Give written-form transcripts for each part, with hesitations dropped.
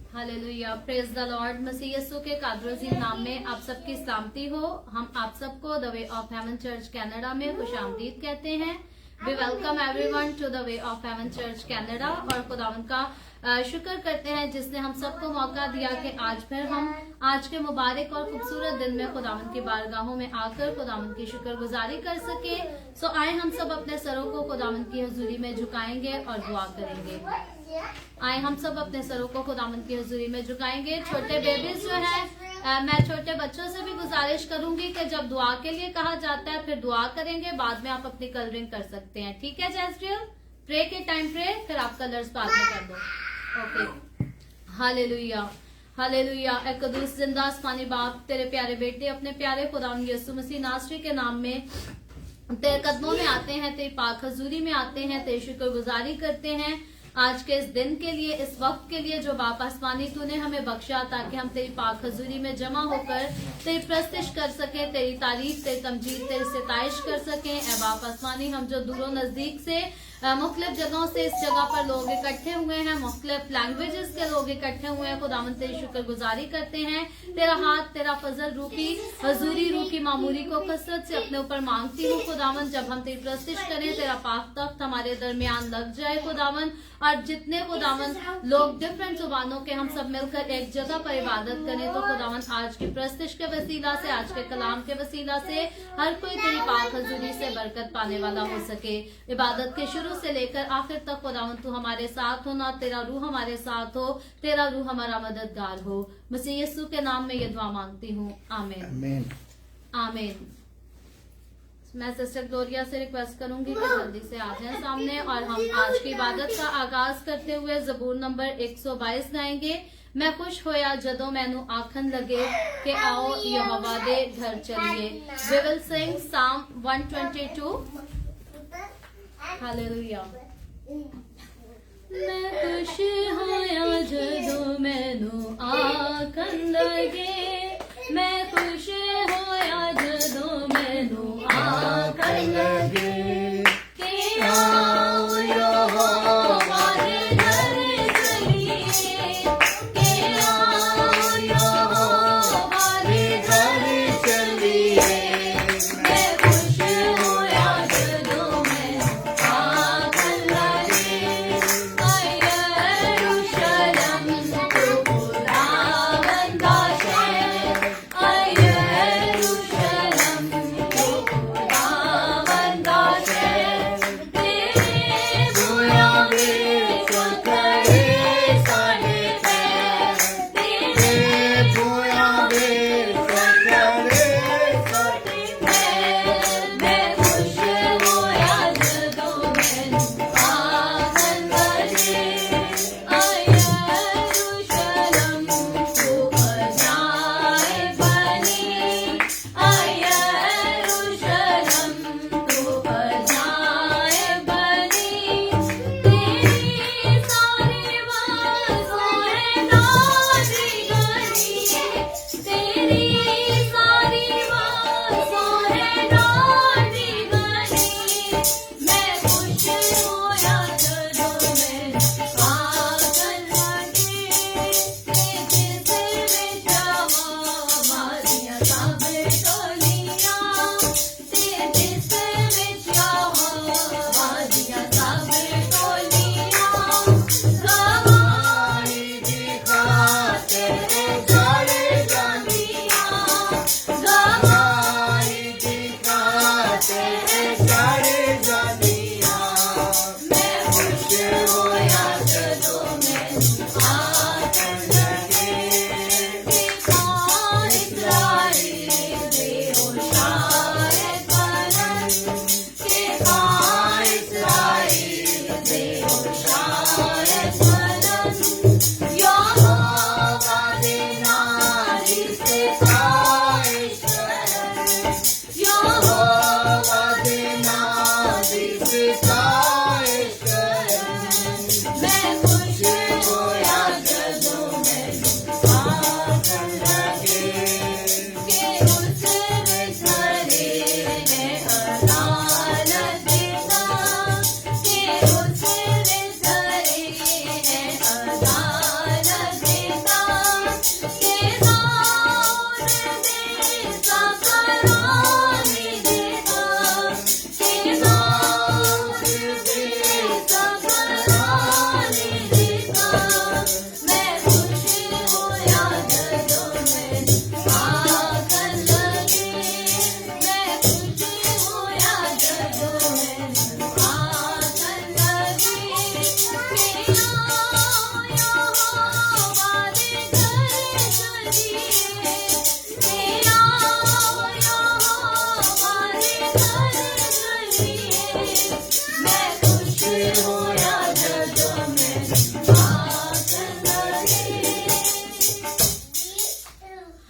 Hallelujah, praise the Lord. मसीह यीशु के कादर नाम में आप सबकी सलामती हो। हम आप सबको the way of heaven church Canada में खुशामदीद कहते हैं। We welcome everyone to the way of heaven church Canada. और खुदावन का शुक्र करते हैं जिसने हम सबको मौका दिया कि आज फिर हम आज के मुबारक और खूबसूरत दिन में खुदावन की बारगाहों में आकर खुदावन की शुक्रगुजारी कर सके। सो आए हम सब अपने सरों को खुदावन की हजूरी में झुकाएंगे और दुआ करेंगे। आए हम सब अपने सरों को खुदावन की हजूरी में झुकाएंगे। छोटे बेबीज जो है, मैं छोटे बच्चों से भी गुजारिश करूंगी कि जब दुआ के लिए कहा जाता है फिर दुआ करेंगे, बाद में आप अपनी कलरिंग कर सकते हैं। ठीक है जैसरियल? प्रे के टाइम प्रे, फिर आप कलर्स बाद में कर दो। Okay, hallelujah hallelujah. ए कदूस जिंदा आसमानी बाप, तेरे प्यारे बेटे अपने प्यारे खुदावन यीशु मसीह नासरी के नाम में तेरे कदमों में आते हैं, तेरी पाक हजूरी में आते हैं, तेरी शुक्रगुजारी करते हैं आज के इस दिन के लिए, इस वक्त के लिए जो बाप आसमानी तूने हमें बख्शा, ताकि हम तेरी पाक हजूरी में जमा होकर तेरी प्रस्तिश कर सके, तेरी तारीफ, तेरी तमजीद, तेरी सिताइश कर सके। ए बाप आसमानी, हम जो दूरों नजदीक से मुख्तलिफ जगहों से इस जगह पर लोग इकट्ठे हुए हैं, मुख्तलिफ लैंग्वेजेस के लोग इकट्ठे हुए हैं, खुदावन तेरी शुक्रगुजारी करते हैं। तेरा हाथ, तेरा फजल रूखी हजूरी रूखी मामूरी को कसरत से अपने ऊपर मांगती हूँ खुदावन। जब हम तेरी प्रस्तिश करें, तेरा पाक तख्त हमारे दरमियान लग जाए खुदावन। और जितने खुदावन लोग डिफरेंट जुबानों के हम सब मिलकर एक जगह पर इबादत करें, तो खुदावन आज की प्रस्तिश के वसीला से, आज के कलाम के वसीला से हर कोई तेरी पाक हजूरी से बरकत पाने वाला हो सके। इबादत के शुरू से लेकर आखिर तक खुदावन तू हमारे साथ हो, ना तेरा रूह हमारे साथ हो, तेरा रूह हमारा मददगार हो। मसीह यीशु के नाम में ये दुआ मांगती हूँ, आमीन आमीन। मैं सिस्टर ग्लोरिया से रिक्वेस्ट करूंगी कि जल्दी से आ जाएं सामने, और हम आज की इबादत का आगाज करते हुए ज़बूर नंबर 122 गाएंगे। मैं खुश होया जदों मैनू आखन लगे कि आओ यहोवा दे घर चलिए। वी विल सिंग साम 122। हालेलुया। मैं खुश होया जदों मैनू आखन लगे, मैं खुश होया जदों मैनू आखन लगे कि आओ यहोवा दे घर चलिए, कि आओ यहोवा दे घर चलिए। मैं खुश होया जदों मैनू आखन लगे, आए यरूशलेम तो खुदावन दा शहर, आए यरूशलेम तो खुदावन दा शहर। तेरे बुया विच खड़े साडे पैर, तेरे बुया विच खड़े साडे पैर। मैं खुश होया जदों मैनू आखन लगे, आए यरूशलेम तो अजाइब बनी, आए यरूशलेम तो अजाइब बनी। तेरी सारी बातों है नाज़ी गनी, तेरी सारी बातों है नाज़ी गनी। मैं खुश होया जदों मैनू आखन लगे, जिस विच हवारियां सब टोलियां, जिस विच हवारियां सब टोलियां। गवाही दिखा तेरे गड़ जानियां, गवाही दिखा तेरे गड़ जानियां। मैं खुश होया जदों मैनू आखन लगे कि खां इस्राएल दे होशाए बनन, कि खां इस्राएल दे होशाए बनन। यहोवा दे नाम दी सिताइश करन, यहोवा दे नाम दी सिताइश करन। मैं खुश होया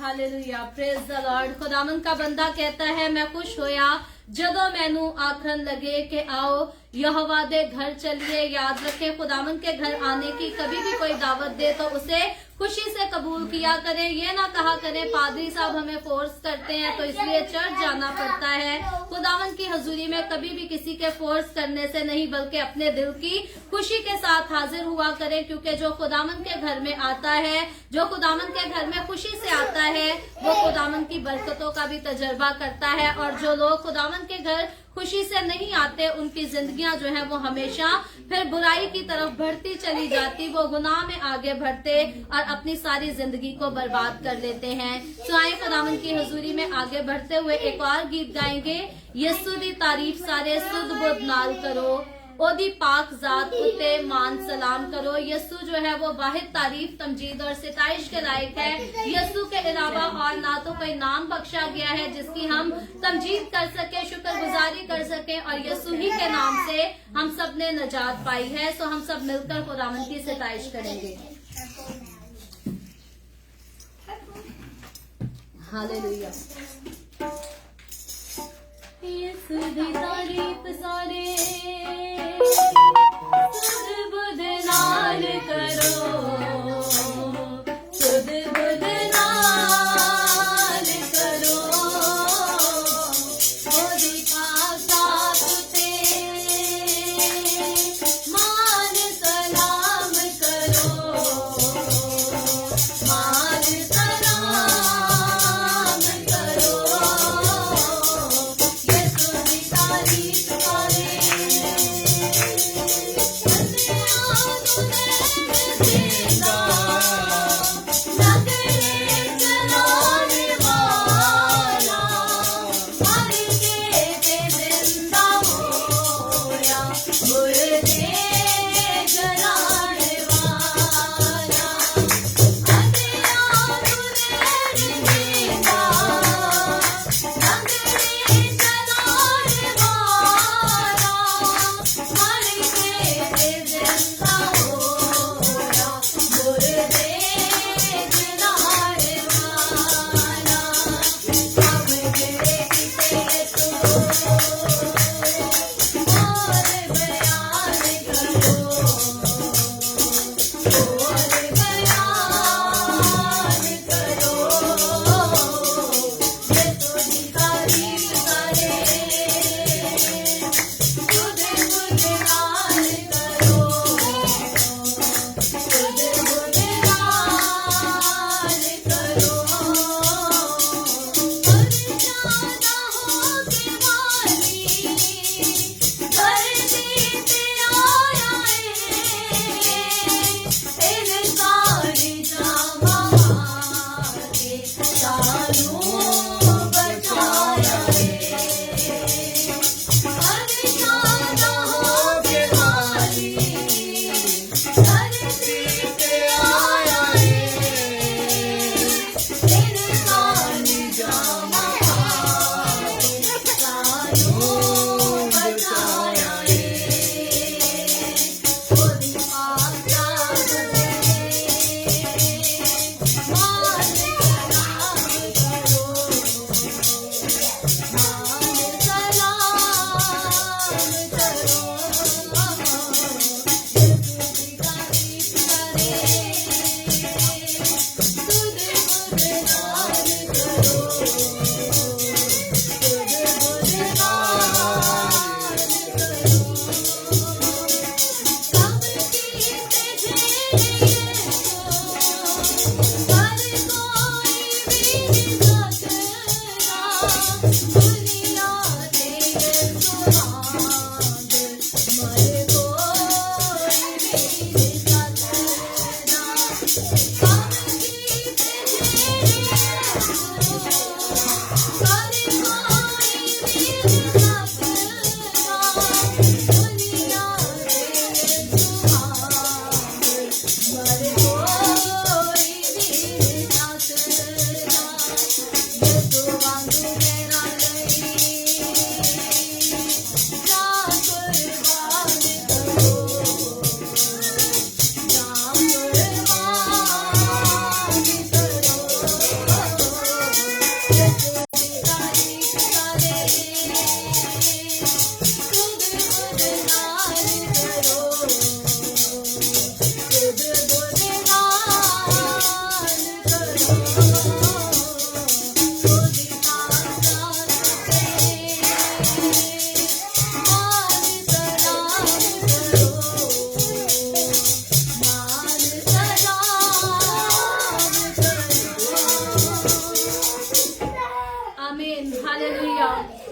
हालेलुया, प्रेज द लॉर्ड। खुदावन का बंदा कहता है, मैं खुश होया जदों मैनू आखन लगे कि आओ यहोवा दे घर चलिए। याद रखे, खुदावन के घर आने की कभी भी कोई दावत दे तो उसे खुशी से कबूल किया करें। ये ना कहा करें पादरी साहब हमें फोर्स करते हैं तो इसलिए चर्च जाना पड़ता है। खुदावन की हजूरी में कभी भी किसी के फोर्स करने से नहीं, बल्कि अपने दिल की खुशी के साथ हाजिर हुआ करें, क्योंकि जो खुदावन के घर में आता है, जो खुदावन के घर में खुशी से आता है, वो खुदावन की बरकतों का भी तजर्बा करता है। और जो लोग खुदावन के घर खुशी से नहीं आते, उनकी जिंदगियां जो है वो हमेशा फिर बुराई की तरफ बढ़ती चली जाती, वो गुनाह में आगे बढ़ते और अपनी सारी जिंदगी को बर्बाद कर लेते हैं। तो आए खुदावन की हजूरी में आगे बढ़ते हुए एक और गीत गाएंगे। यीशु दी तारीफ सारे सुध बुध नाल करो, ओदी पाक जात उते मान सलाम करो। यीशु जो है वो वाहिद तारीफ, तमजीद और सिताइश के लायक है। यीशु के अलावा और ना तो कोई नाम बख्शा गया है जिसकी हम तमजीद कर सके, शुक्रगुजारी कर सके, और यीशु ही के नाम से हम सब ने नजात पाई है। सो हम सब मिलकर खुदावन की सिताइश करेंगे। हालेलुया। यीशु दी तारीफ सारे सुध बुध नाल करो, सुध बुध नाल करो, ओदी पाक ते मान सलाम करो, मान सलाम करो। यीशु दी तारीफ करे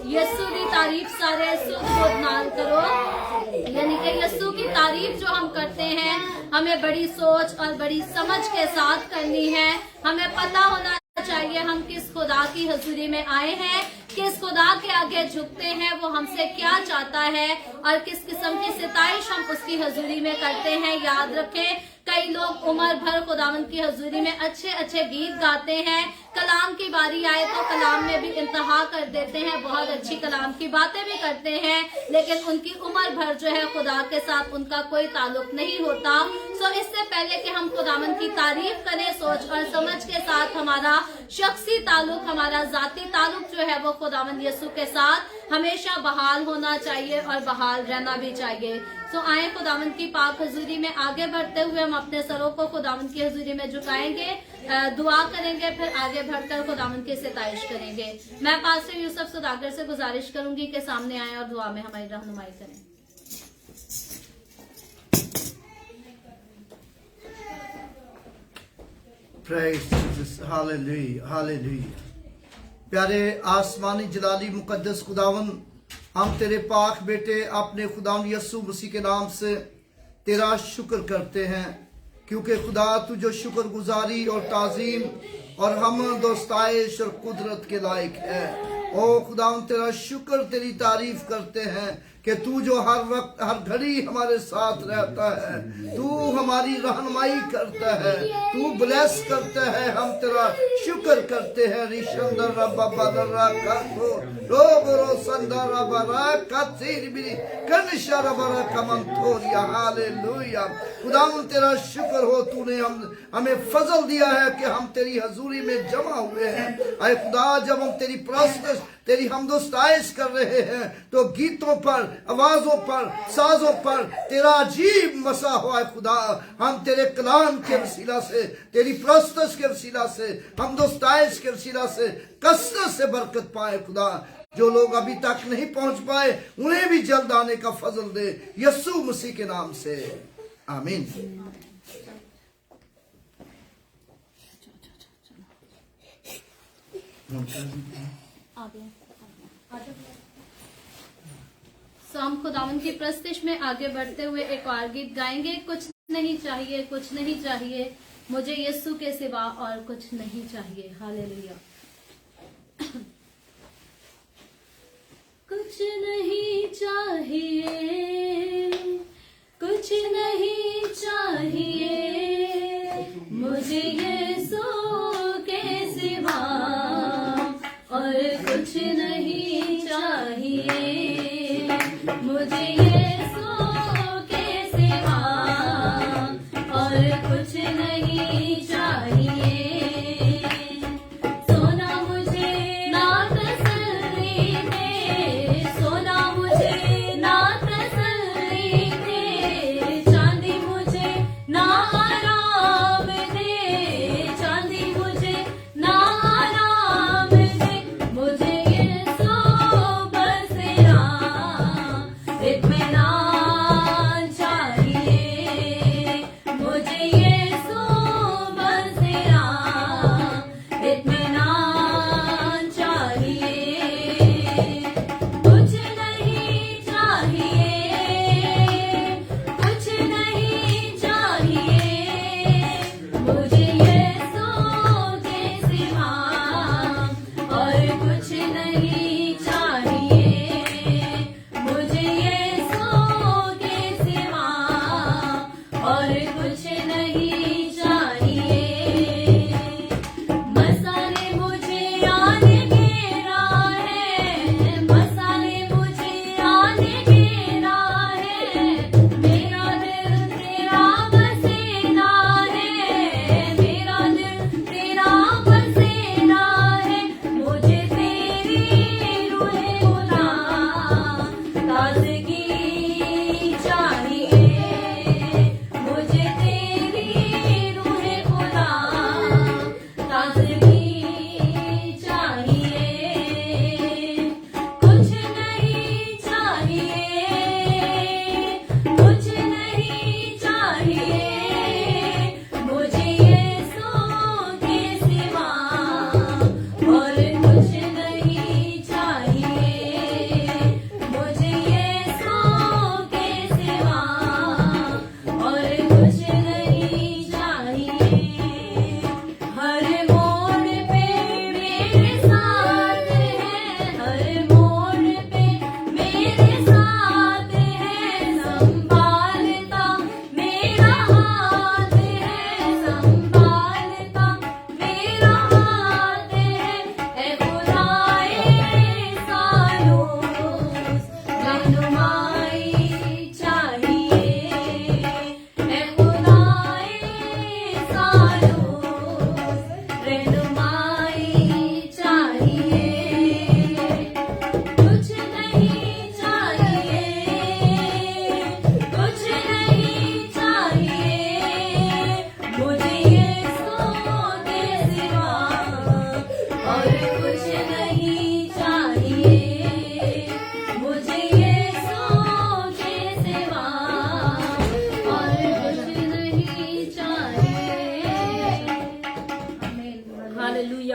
यीशु की तारीफ सारे सुध नाल करो। यानी कि यीशु की तारीफ जो हम करते हैं हमें बड़ी सोच और बड़ी समझ के साथ करनी है। हमें पता होना चाहिए हम किस खुदा की हजूरी में आए हैं, किस खुदा के आगे झुकते हैं, वो हमसे क्या चाहता है और किस किस्म की सिताइश हम उसकी हजूरी में करते हैं। याद रखें, कई लोग उम्र भर खुदावंद की हजूरी में अच्छे अच्छे गीत गाते हैं, कलाम की बारी आए तो कलाम में भी इंतहा कर देते हैं, बहुत अच्छी कलाम की बातें भी करते हैं, लेकिन उनकी उम्र भर जो है खुदा के साथ उनका कोई ताल्लुक नहीं होता। सो इससे पहले कि हम खुदावंद की तारीफ करें, सोच और समझ के साथ हमारा शख्सी ताल्लुक, हमारा जाती ताल्लुक जो है वो खुदावंद यीशु के साथ हमेशा बहाल होना चाहिए और बहाल रहना भी चाहिए। सो आए खुदावंद की पाक हजूरी में आगे बढ़ते हुए हम अपने सरों को खुदावंद की हजूरी में झुकाएंगे, दुआ करेंगे, फिर आगे बढ़कर खुदावंद की सिताइश करेंगे। मैं पास्टर यूसुफ सुदागर से गुजारिश करूंगी कि सामने आए और दुआ में हमारी रहनुमाई करें। Praise Jesus, hallelujah, hallelujah। प्यारे आसमानी जलाली मुकद्दस खुदावन, हम तेरे पाक बेटे अपने खुदावन यीशु मसीह के नाम से तेरा शुक्र करते हैं, क्योंकि खुदा तू जो शुक्र गुजारी और ताजीम और हम दोस्ताइश और कुदरत के लायक है। ओ खुदावन तेरा शुक्र, तेरी तारीफ करते हैं कि तू जो हर वक्त हर घड़ी हमारे साथ रहता है, तू हमारी रहनुमाई करता है, तू ब्लेस करता है। हम तेरा शुक्र करते हैं। रिशंदर रब्बा बदरा कातो रोबरो संदर रब्बा कातीर बिरी कनिशा रब्बा कमंतोरिया। हालेलुया। खुदावन तेरा शुक्र हो, तूने हमें फजल दिया है कि हम तेरी हजूरी में जमा हुए हैं। ऐ खुदा, जब हम तेरी प्रस्तुत तेरी हमदोस्ताइश कर रहे हैं तो गीतों पर, आवाजों पर, साजों पर तेरा अजीब मसा हुआ है खुदा। हम तेरे कलाम के वसीला से, तेरी प्रस्तुत के वसीला से, हमदोस्ताइश के वसीला से कसरत से बरकत पाए खुदा। जो लोग अभी तक नहीं पहुंच पाए उन्हें भी जल्द आने का फजल दे, यीशु मसीह के नाम से, आमीन। सो हम खुदावंद की प्रस्तिश में आगे बढ़ते हुए एक और गीत गाएंगे। कुछ नहीं चाहिए, कुछ नहीं चाहिए, मुझे यीशु के सिवा और कुछ नहीं चाहिए। हालेलुया। कुछ नहीं चाहिए, कुछ नहीं चाहिए, मुझे यीशु के सिवा और कुछ नहीं चाहिए, मुझे यीशु के सिवा और कुछ नहीं चाहिए। सोना मुझे ना तसल्ली दे, सोना मुझे ना तसल्ली दे, चांदी मुझे ना आराम दे, चांदी मुझे ना आराम दे, मुझे यीशु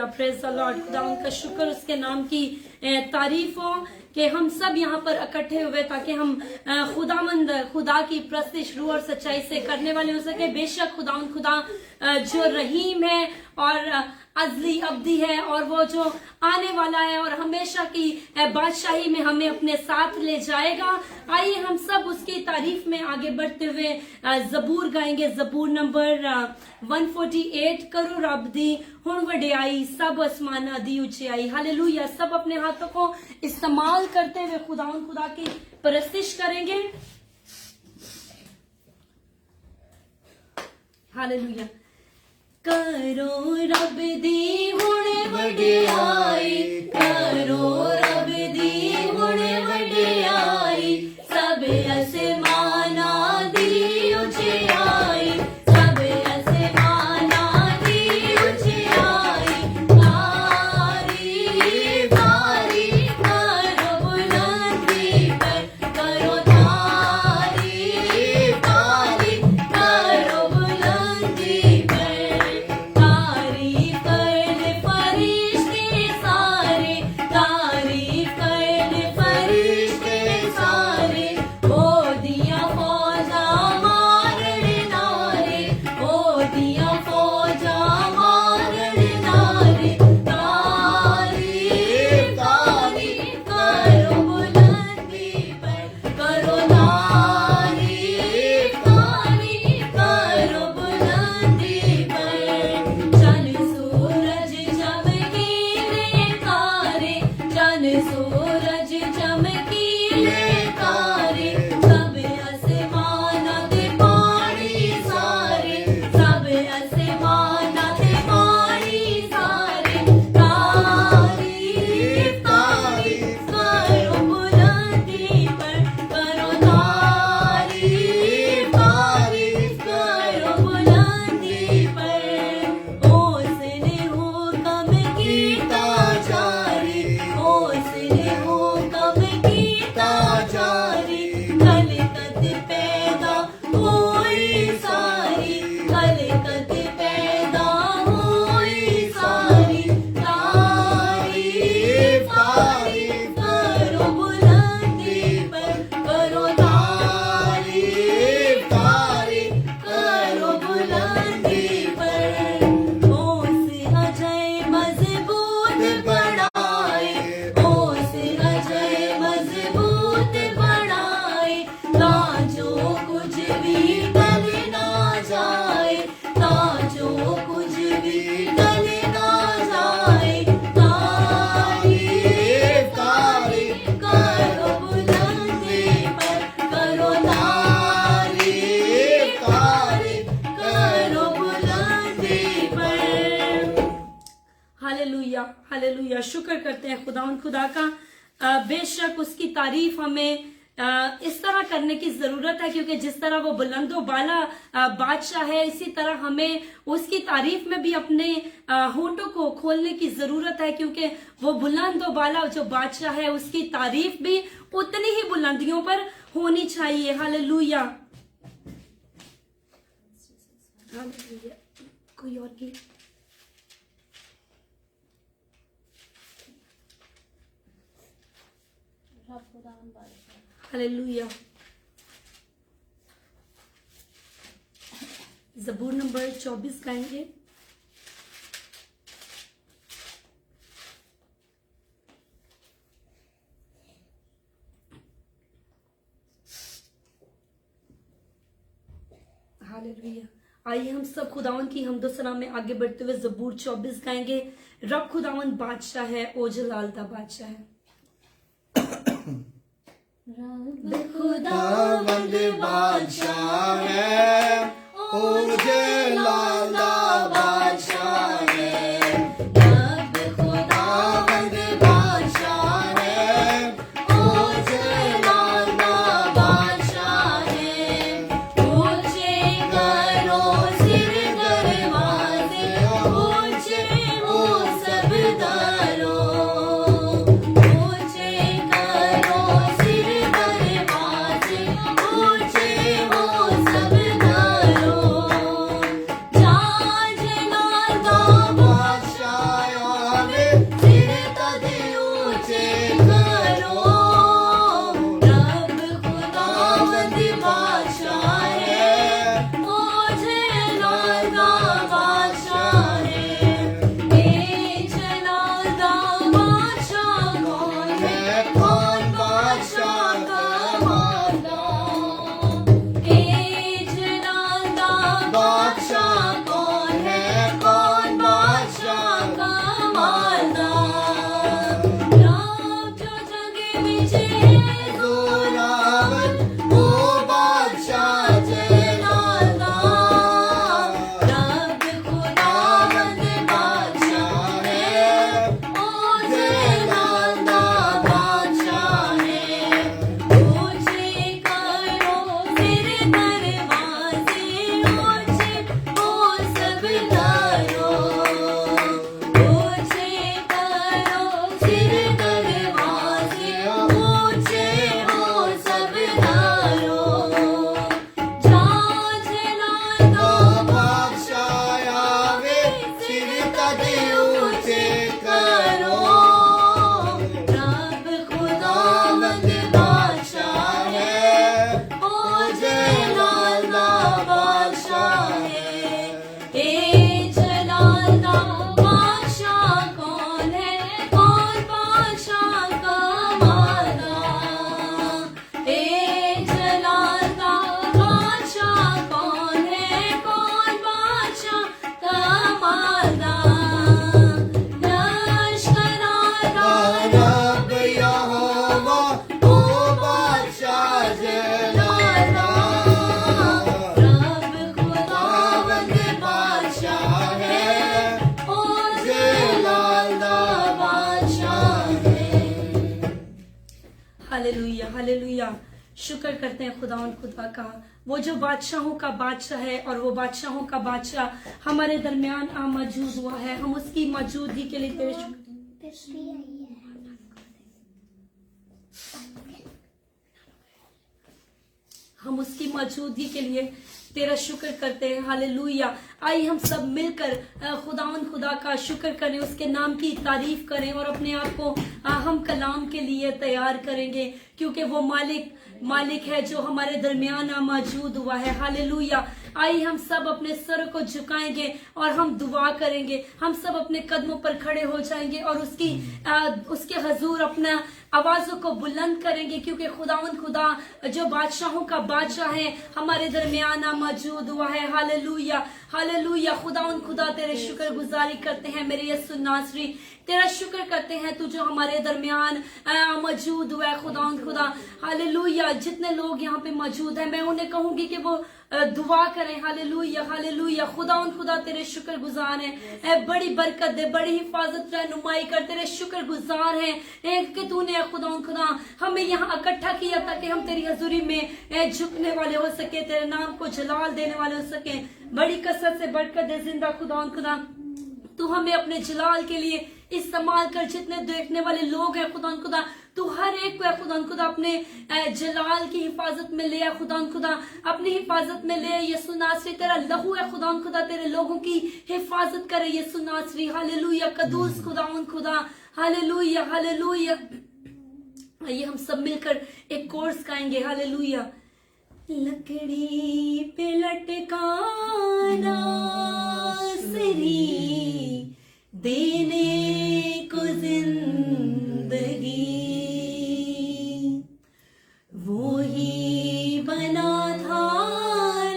हालेलुया, प्रेज द लॉर्ड। खुदा उनका शुक्र, उसके नाम की तारीफ हो कि हम सब यहाँ पर इकट्ठे हुए ताकि हम खुदा की प्रस्तिश रूह और सच्चाई से करने वाले हो सके। बेशक खुदा जो रहीम है और अजली अब्दी है और वो जो आने वाला है और हमेशा की बादशाही में हमें अपने साथ ले जाएगा। आइए हम सब उसकी तारीफ में आगे बढ़ते हुए जबूर गाएंगे। जबूर नंबर 148। करो रब दी हुण वडियाई, सब आसमाना दी ऊंचाई। हालेलुया। सब अपने हाथों को इस्तेमाल करते हुए खुदा की परस्तिश करेंगे। हालेलुया। करो रब दी हुण वडियाई, करो रब दी हुण वडियाई, सब आसमाना दी ऊंचाई, सब आसमाना दी ऊंचाई। तारीफ तारीफ करो बुलंदी पर, करो तारीफ तारीफ करो बुलंदी पर। तारीफ कर फरिश्ते सारे, तारीफ कर फरिश्ते सारे। ओ दिया फौजा मारने नारे, ओ दिया फौजा मारने नारे। तारीफ तारीफ करो बुलंदी पर, करो तारीफ तारीफ करो बुलंदी पर। चन सूरज चमकीले तारे, चन सूरज चमकीले तारे। सब आसमाना ते पानी सारे, सब आसमाना ते पानी सारे। तारीफ तारीफ करो बुलंदी पर, करो तारीफ तारीफ करो बुलंदी पर। उसने हुक्म कीता जारी, उसने हुक्म कीता जारी। खलकत पैदा हुई सारी, खलकत पैदा हुई सारी। तारीफ तारीफ करो बुलंदी पर, करो तारीफ तारीफ करो बुलंदी पर। ओस अजय मजबूत बनाए, ओस अजय मजबूत बनाए। ताजो कुछ भी टल ना जाए, ताजो कुछ भी टल ना जाए। तारीफ तारीफ करो बुलंदी पर, करो तारीफ तारीफ करो बुलंदी पर। Hallelujah, hallelujah. शुक्र करते हैं खुदा का। बेशक उसकी तारीफ हमें इस तरह करने की जरूरत है क्योंकि जिस तरह वो बुलंदो बाला बादशाह है, इसी तरह हमें उसकी तारीफ में भी अपने होंठों को खोलने की जरूरत है क्योंकि वो बुलंदो बाला जो बादशाह है उसकी तारीफ भी उतनी ही बुलंदियों पर होनी चाहिए। Hallelujah, hallelujah. कोई और की हालेलुया। जबूर नंबर 24 गाएंगे। हालेलुया। आइए हम सब खुदावन की हम्दो सना में आगे बढ़ते हुए जबूर 24 गाएंगे। रब खुदावन बादशाह है, ओ जलाल दा बादशाह है। खुदावंद बादशाह है, ओ जलाल दा बादशाह है। रब खुदावंद बादशाह है, ओ जलाल दा बादशाह है। ऊंचे करो सिर दरवाजे, ऊंचे हो सब दरो। ऊंचे करो सिर दरवाजे, ऊंचे हो सब दरो। जान हालेलुया हालेलुया। शुक्र करते हैं खुदा का, वो जो बादशाहों का बादशाह है और वो बादशाहों का बादशाह हमारे दरमियान मौजूद हुआ है। हम उसकी मौजूदगी के लिए तेरे हम उसकी मौजूदगी के लिए तेरा शुक्र करते हैं। हालेलुया। आइए हम सब मिलकर खुदा का शुक्र करें, उसके नाम की तारीफ करें और अपने आप को हम कलाम के लिए तैयार करेंगे, क्योंकि वो मालिक है जो हमारे दरमियान मौजूद हुआ है। हालेलुया। आइए हम सब अपने सर को झुकाएंगे और हम दुआ करेंगे। हम सब अपने कदमों पर खड़े हो जाएंगे और उसके हजूर अपना आवाजों को बुलंद करेंगे, क्योंकि खुदा जो बादशाहों का बादशाह है हमारे दरमियान मौजूद हुआ है। Hallelujah hallelujah. खुदा तेरे शुक्र गुजारी करते हैं मेरे यीशु नासरी, तेरा शुक्र करते हैं तू जो हमारे दरमियान मौजूद हुआ है। खुदा हालेलुया। जितने लोग यहाँ पे मौजूद हैं मैं उन्हें कहूंगी कि वो दुआ करें। Hallelujah hallelujah. खुदा तेरे शुक्र गुजार हैं, बड़ी बरकत दे, बड़ी हिफाजत रहनुमाई कर, तेरे शुक्र गुजार हैं कि तूने खुदा हमें यहाँ इकट्ठा किया ताकि हम तेरी हजूरी में झुकने वाले हो सके, तेरे नाम को जलाल देने वाले हो सके। बड़ी कसरत से बरकत दे जिंदा खुदा तू हमें अपने जलाल के लिए इस्तेमाल कर। जितने देखने वाले लोग हैं खुदा तू हर एक को खुदा अपने जलाल की हिफाजत में ले। खुदा अपनी हिफाजत में ले। यीशु नासरी तेरा लहू है खुदा तेरे लोगों की हिफाजत करे यीशु नासरी। हालेलुया कदूस खुदा हालेलुया हालेलुया। आइए हम सब मिलकर एक कोर्स गाएंगे। हालेलुया। लकड़ी पे लटकाना सरी देने को जिंदगी, वो ही बना था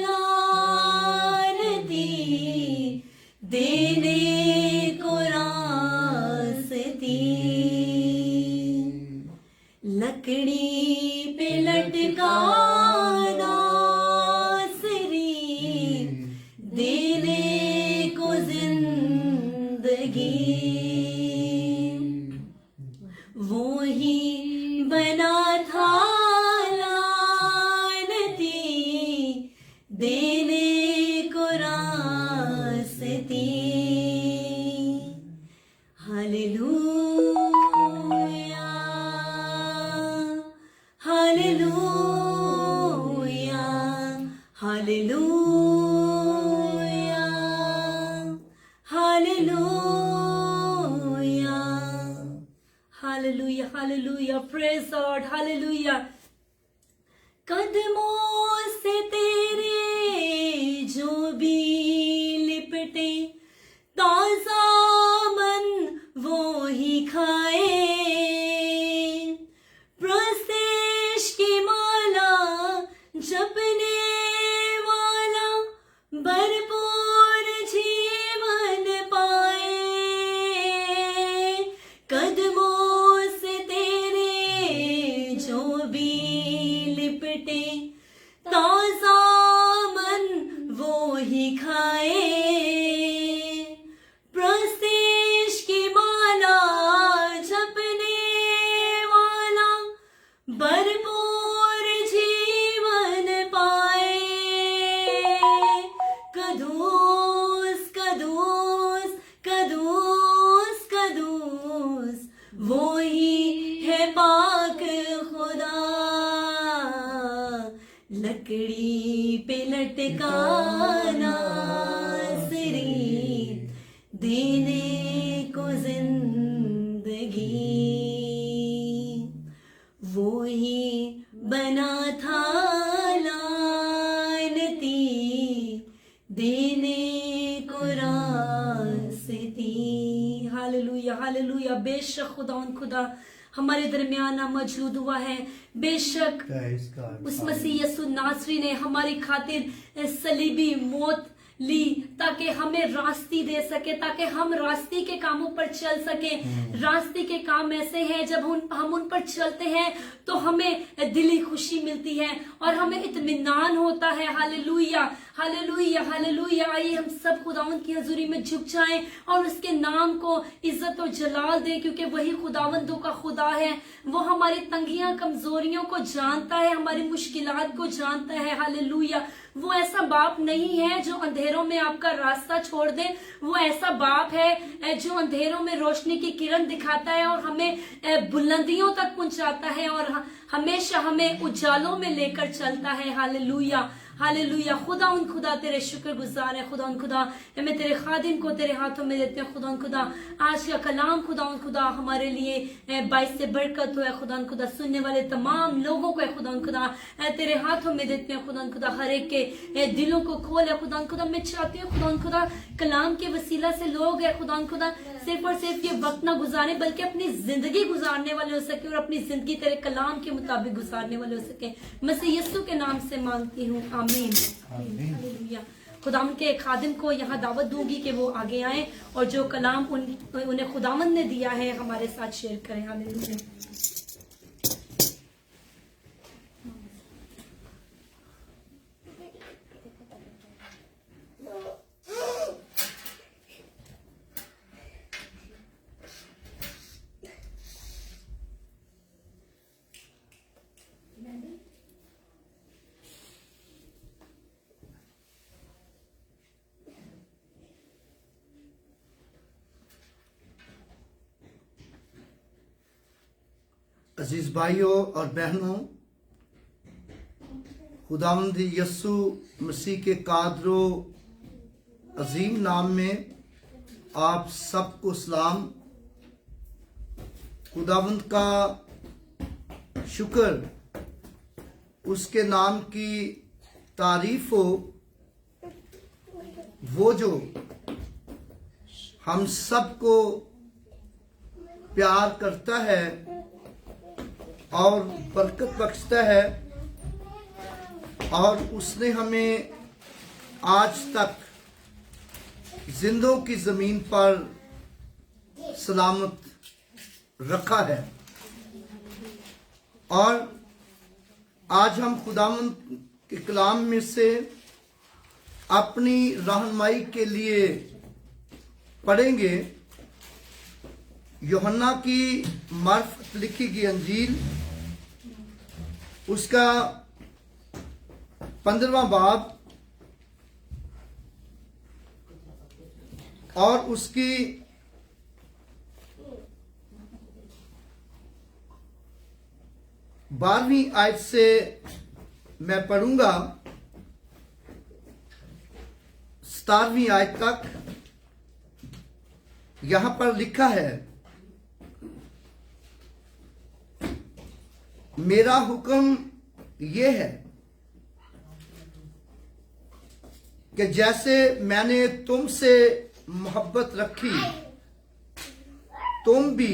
लानती देने को रास्ती। लकड़ी पे लटकाना वो ही बना था लानती देने को रास्ती। Hallelujah hallelujah hallelujah hallelujah hallelujah. Praise the Lord. Hallelujah. कदमों से तेरे जो भी लिपटे ताजा मन वो ही खाए। प्रस्तेश की माला जपने वाला भरपूर जीवन पाए। कदमों से तेरे जो भी लिपटे ताजा मन वो ही खाए। प्रस्तेश की माला जपने वाला भरपूर जीवन पाए। कदूस कदूस कदूस कदूस वो ही है पाक खुदा। लकड़ी पे लटकाना सरी देने को जिंदगी, वो ही बना था लानती देने को रास्ती। Hallelujah hallelujah. बेशक खुदा हमारे दरमियान मौजूद हुआ है। बेशक उस मसीह यीशु नासरी ने हमारी खातिर सलीबी मौत ली ताकि हमें रास्ती दे सके, ताकि हम रास्ते के कामों पर चल सके। रास्ते के काम ऐसे हैं जब हम उन पर चलते हैं तो हमें दिली खुशी मिलती है और हमें इत्मीनान होता है। Hallelujah hallelujah hallelujah. आइए हम सब खुदावंद की हजूरी में झुक जाएं और उसके नाम को इज्जत और जलाल दें, क्योंकि वही खुदावंदों का खुदा है। वो हमारी तंगियां कमजोरियों को जानता है, हमारी मुश्किलात को जानता है। हालेलुया। वो ऐसा बाप नहीं है जो अंधेरों में आपका रास्ता छोड़ दे। वो ऐसा बाप है जो अंधेरों में रोशनी की किरण दिखाता है और हमें बुलंदियों तक पहुंचाता है और हमेशा हमें उजालों में लेकर चलता है। Hallelujah hallelujah. खुदा उन खुदा तेरे शुक्रगुजार है। खुदा उन खुदा मैं तेरे खादिम को तेरे हाथों में देते हैं। खुदा उन खुदा आज का कलाम खुदा उन खुदा हमारे लिए बाइस से बरकत हो है। खुदा उन खुदा सुनने वाले तमाम लोगों को खुदा उन खुदा तेरे हाथों में देते हैं। खुदा उन खुदा हर एक के दिलों को खोल है। खुदा उन खुदा मैं चाहती हूँ खुदा उन खुदा कलाम के वसीला से लोग है खुदा उन खुदा सिर्फ और सिर्फ ये वक्त ना गुजारे बल्कि अपनी जिंदगी गुजारने वाले हो सके और अपनी जिंदगी तेरे कलाम के मुताबिक गुजारने वाले हो सके। मसीह यीशु के नाम से मांगती हूँ, आमीन हालेलुया। खुदाम के खादिम को यहाँ दावत दूंगी कि वो आगे आए और जो कलाम उन्हें खुदावंद ने दिया है हमारे साथ शेयर करें। हालेलुया। अजीज भाइयों और बहनों, खुदावंद यस्सु मसीह के कादरो अजीम नाम में आप सबको सलाम। खुदावंद का शुक्र, उसके नाम की तारीफ हो, वो जो हम सबको प्यार करता है और बरकत बख्शता है और उसने हमें आज तक जिंदों की जमीन पर सलामत रखा है। और आज हम खुदावंद के कलाम में से अपनी रहनुमाई के लिए पढ़ेंगे यूहन्ना की मार्फत लिखी गई अंजील, उसका 15वां बाब और उसकी 12वीं आयत से मैं पढ़ूंगा 17वीं आयत तक। यहां पर लिखा है, मेरा हुक्म ये है कि जैसे मैंने तुमसे मोहब्बत रखी, तुम भी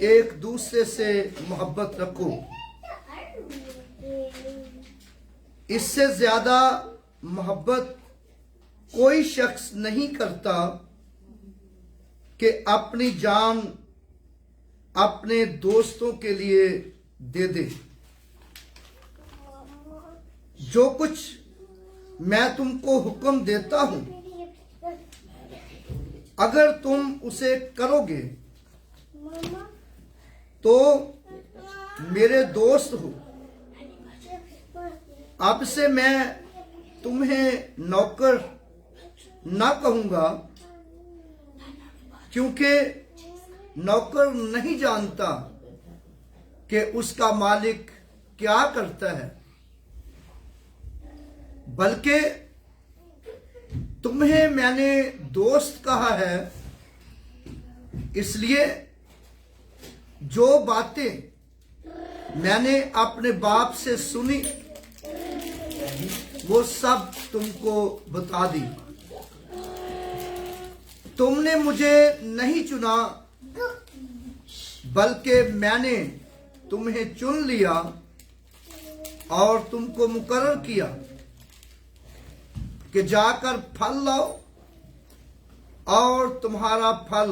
एक दूसरे से मोहब्बत रखो। इससे ज्यादा मोहब्बत कोई शख्स नहीं करता कि अपनी जान अपने दोस्तों के लिए दे दे। जो कुछ मैं तुमको हुक्म देता हूं, अगर तुम उसे करोगे तो मेरे दोस्त हो। अब से मैं तुम्हें नौकर ना कहूंगा, क्योंकि नौकर नहीं जानता कि उसका मालिक क्या करता है, बल्कि तुम्हें मैंने दोस्त कहा है। इसलिए जो बातें मैंने अपने बाप से सुनी वो सब तुमको बता दी। तुमने मुझे नहीं चुना, बल्कि मैंने तुम्हें चुन लिया और तुमको मुकर्रर किया कि जाकर फल लाओ और तुम्हारा फल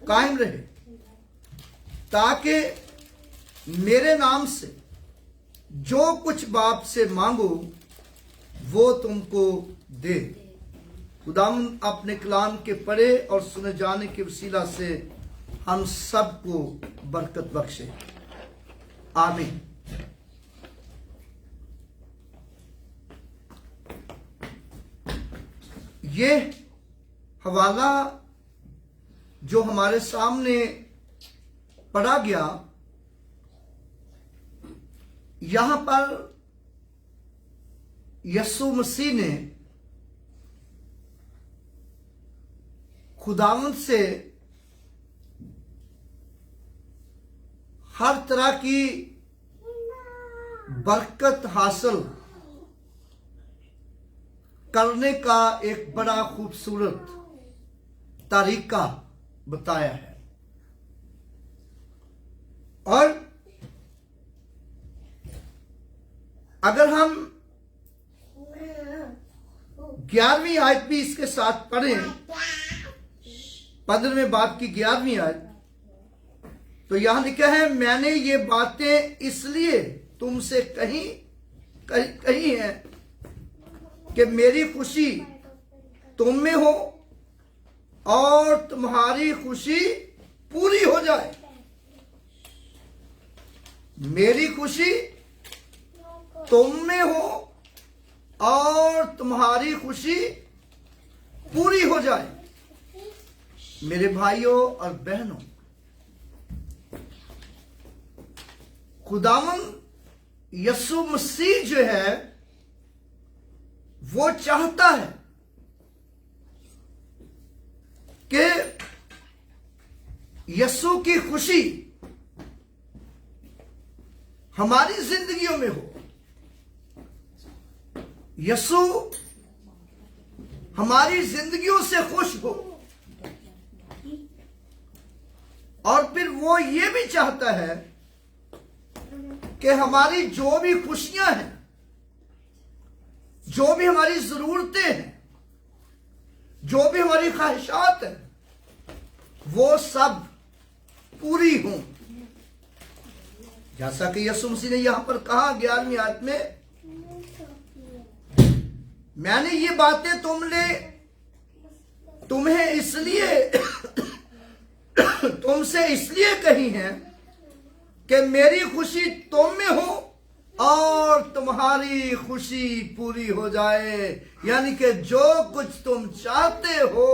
कायम रहे, ताकि मेरे नाम से जो कुछ बाप से मांगो वो तुमको दे। खुदावंद अपने कलाम के पढ़े और सुने जाने के वसीला से हम सबको बरकत बख्शे। आमीन। ये हवाला जो हमारे सामने पढ़ा गया, यहां पर यीशु मसीह ने खुदावंद से हर तरह की बरकत हासिल करने का एक बड़ा खूबसूरत तरीका बताया है। और अगर हम 11वीं आयत भी इसके साथ पढ़ें, 15वें बाब की 11वीं आयत, तो यहां लिखा है, मैंने ये बातें इसलिए तुमसे कही हैं कि मेरी खुशी तुम में हो और तुम्हारी खुशी पूरी हो जाए। मेरी खुशी तुम में हो और तुम्हारी खुशी पूरी हो जाए। मेरे भाइयों और बहनों, खुदावंद यीशु मसीह जो है वो चाहता है कि यीशु की खुशी हमारी जिंदगियों में हो। यीशु हमारी जिंदगियों से खुश हो, और फिर वो ये भी चाहता है कि हमारी जो भी खुशियां हैं, जो भी हमारी जरूरतें हैं, जो भी हमारी ख्वाहिशात हैं, वो सब पूरी हों। जैसा कि यीशु मसीह ने यहां पर कहा 11वीं आयत में, मैंने ये बातें तुम्हें इसलिए तुमसे इसलिए कही हैं कि मेरी खुशी तुम में हो और तुम्हारी खुशी पूरी हो जाए। यानी कि जो कुछ तुम चाहते हो,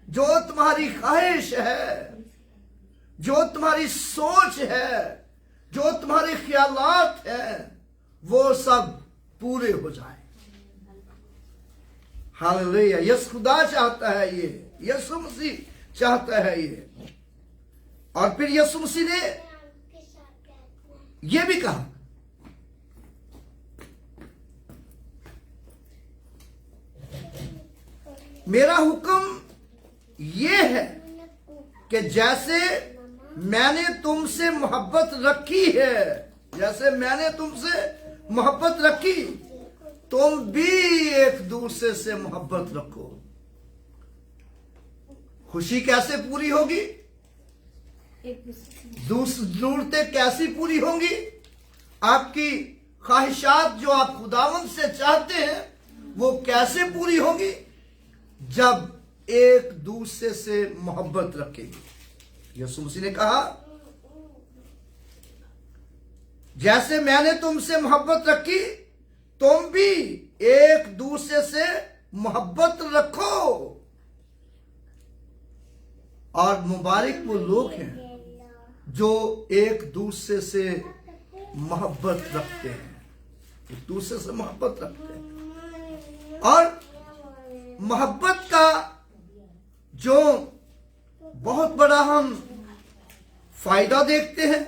जो तुम्हारी ख्वाहिश है, जो तुम्हारी सोच है, जो तुम्हारे ख्यालात हैं, वो सब पूरे हो जाए। हालेलुया। यीशु खुदा चाहता है ये, यीशु मसीह चाहता है ये। और फिर यीशु मसीह ने ये भी कहा, मेरा हुक्म ये है कि जैसे मैंने तुमसे मोहब्बत रखी है, जैसे मैंने तुमसे मोहब्बत रखी, तुम भी एक दूसरे से मोहब्बत रखो। खुशी कैसे पूरी होगी? जरूरतें कैसी पूरी होंगी? आपकी ख्वाहिशात जो आप खुदावंद से चाहते हैं, वो कैसे पूरी होगी? जब एक दूसरे से मोहब्बत रखेंगे। यीशु मसीह ने कहा, जैसे मैंने तुमसे मोहब्बत रखी, तुम भी एक दूसरे से मोहब्बत रखो। और मुबारक वो लोग हैं जो एक दूसरे से मोहब्बत रखते हैं, एक दूसरे से मोहब्बत रखते हैं। और मोहब्बत का जो बहुत बड़ा हम फायदा देखते हैं,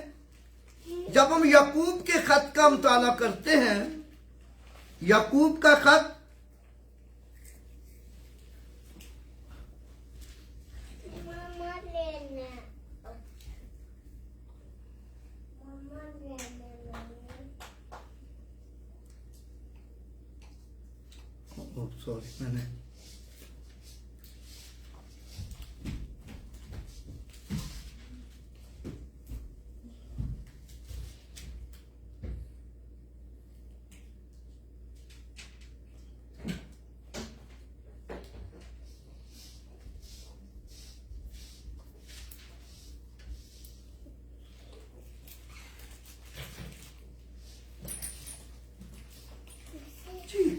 जब हम याकूब के खत का मुताला करते हैं, याकूब का खत सॉरी मैंने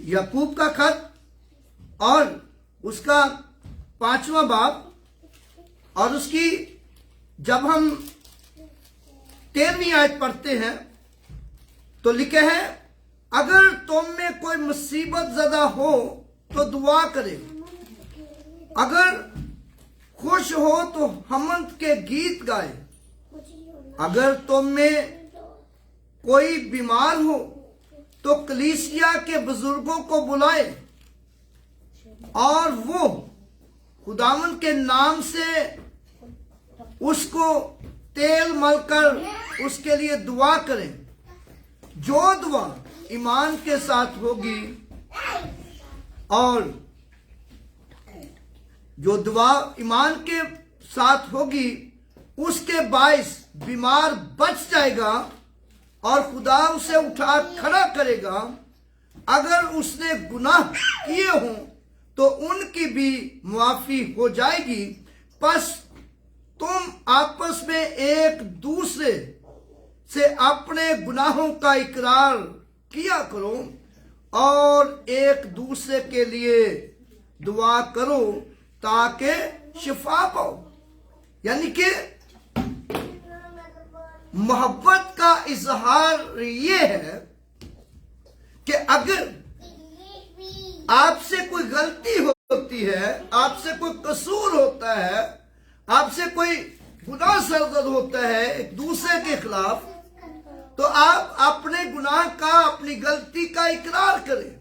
याकूब का खत और उसका 5वां बाब और उसकी जब हम 13वीं आयत पढ़ते हैं तो लिखे हैं, अगर तुम में कोई मुसीबत ज़दा हो तो दुआ करे, अगर खुश हो तो हमद के गीत गाए, अगर तुम में कोई बीमार हो तो कलीसिया के बुजुर्गों को बुलाए और वो खुदावंद के नाम से उसको तेल मलकर उसके लिए दुआ करें। जो दुआ ईमान के साथ होगी और जो दुआ ईमान के साथ होगी उसके बाइस बीमार बच जाएगा और खुदा उसे उठा खड़ा करेगा। अगर उसने गुनाह किए हों तो उनकी भी मुआफी हो जाएगी। बस तुम आपस में एक दूसरे से अपने गुनाहों का इकरार किया करो और एक दूसरे के लिए दुआ करो ताकि शिफा पाओ। यानी कि मोहब्बत का इजहार ये है कि अगर आपसे कोई गलती होती है, आपसे कोई कसूर होता है, आपसे कोई गुनाह सरजद होता है एक दूसरे के खिलाफ, तो आप अपने गुनाह का, अपनी गलती का इकरार करें,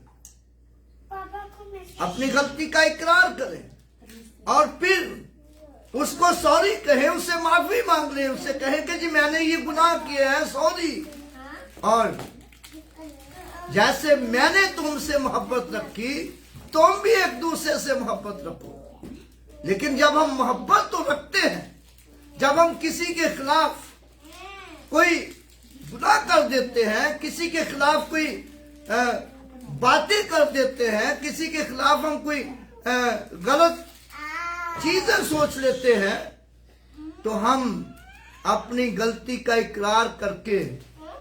अपनी गलती का इकरार करें और फिर उसको सॉरी कहें, उससे माफी मांग लें, उससे कहें कि जी मैंने ये गुनाह किया है, सॉरी। और जैसे मैंने तुमसे मोहब्बत रखी तुम भी एक दूसरे से मोहब्बत रखो। लेकिन जब हम मोहब्बत तो रखते हैं, जब हम किसी के खिलाफ कोई गुनाह कर देते हैं, किसी के खिलाफ कोई बातें कर देते हैं, किसी के खिलाफ हम कोई गलत चीजें सोच लेते हैं, तो हम अपनी गलती का इकरार करके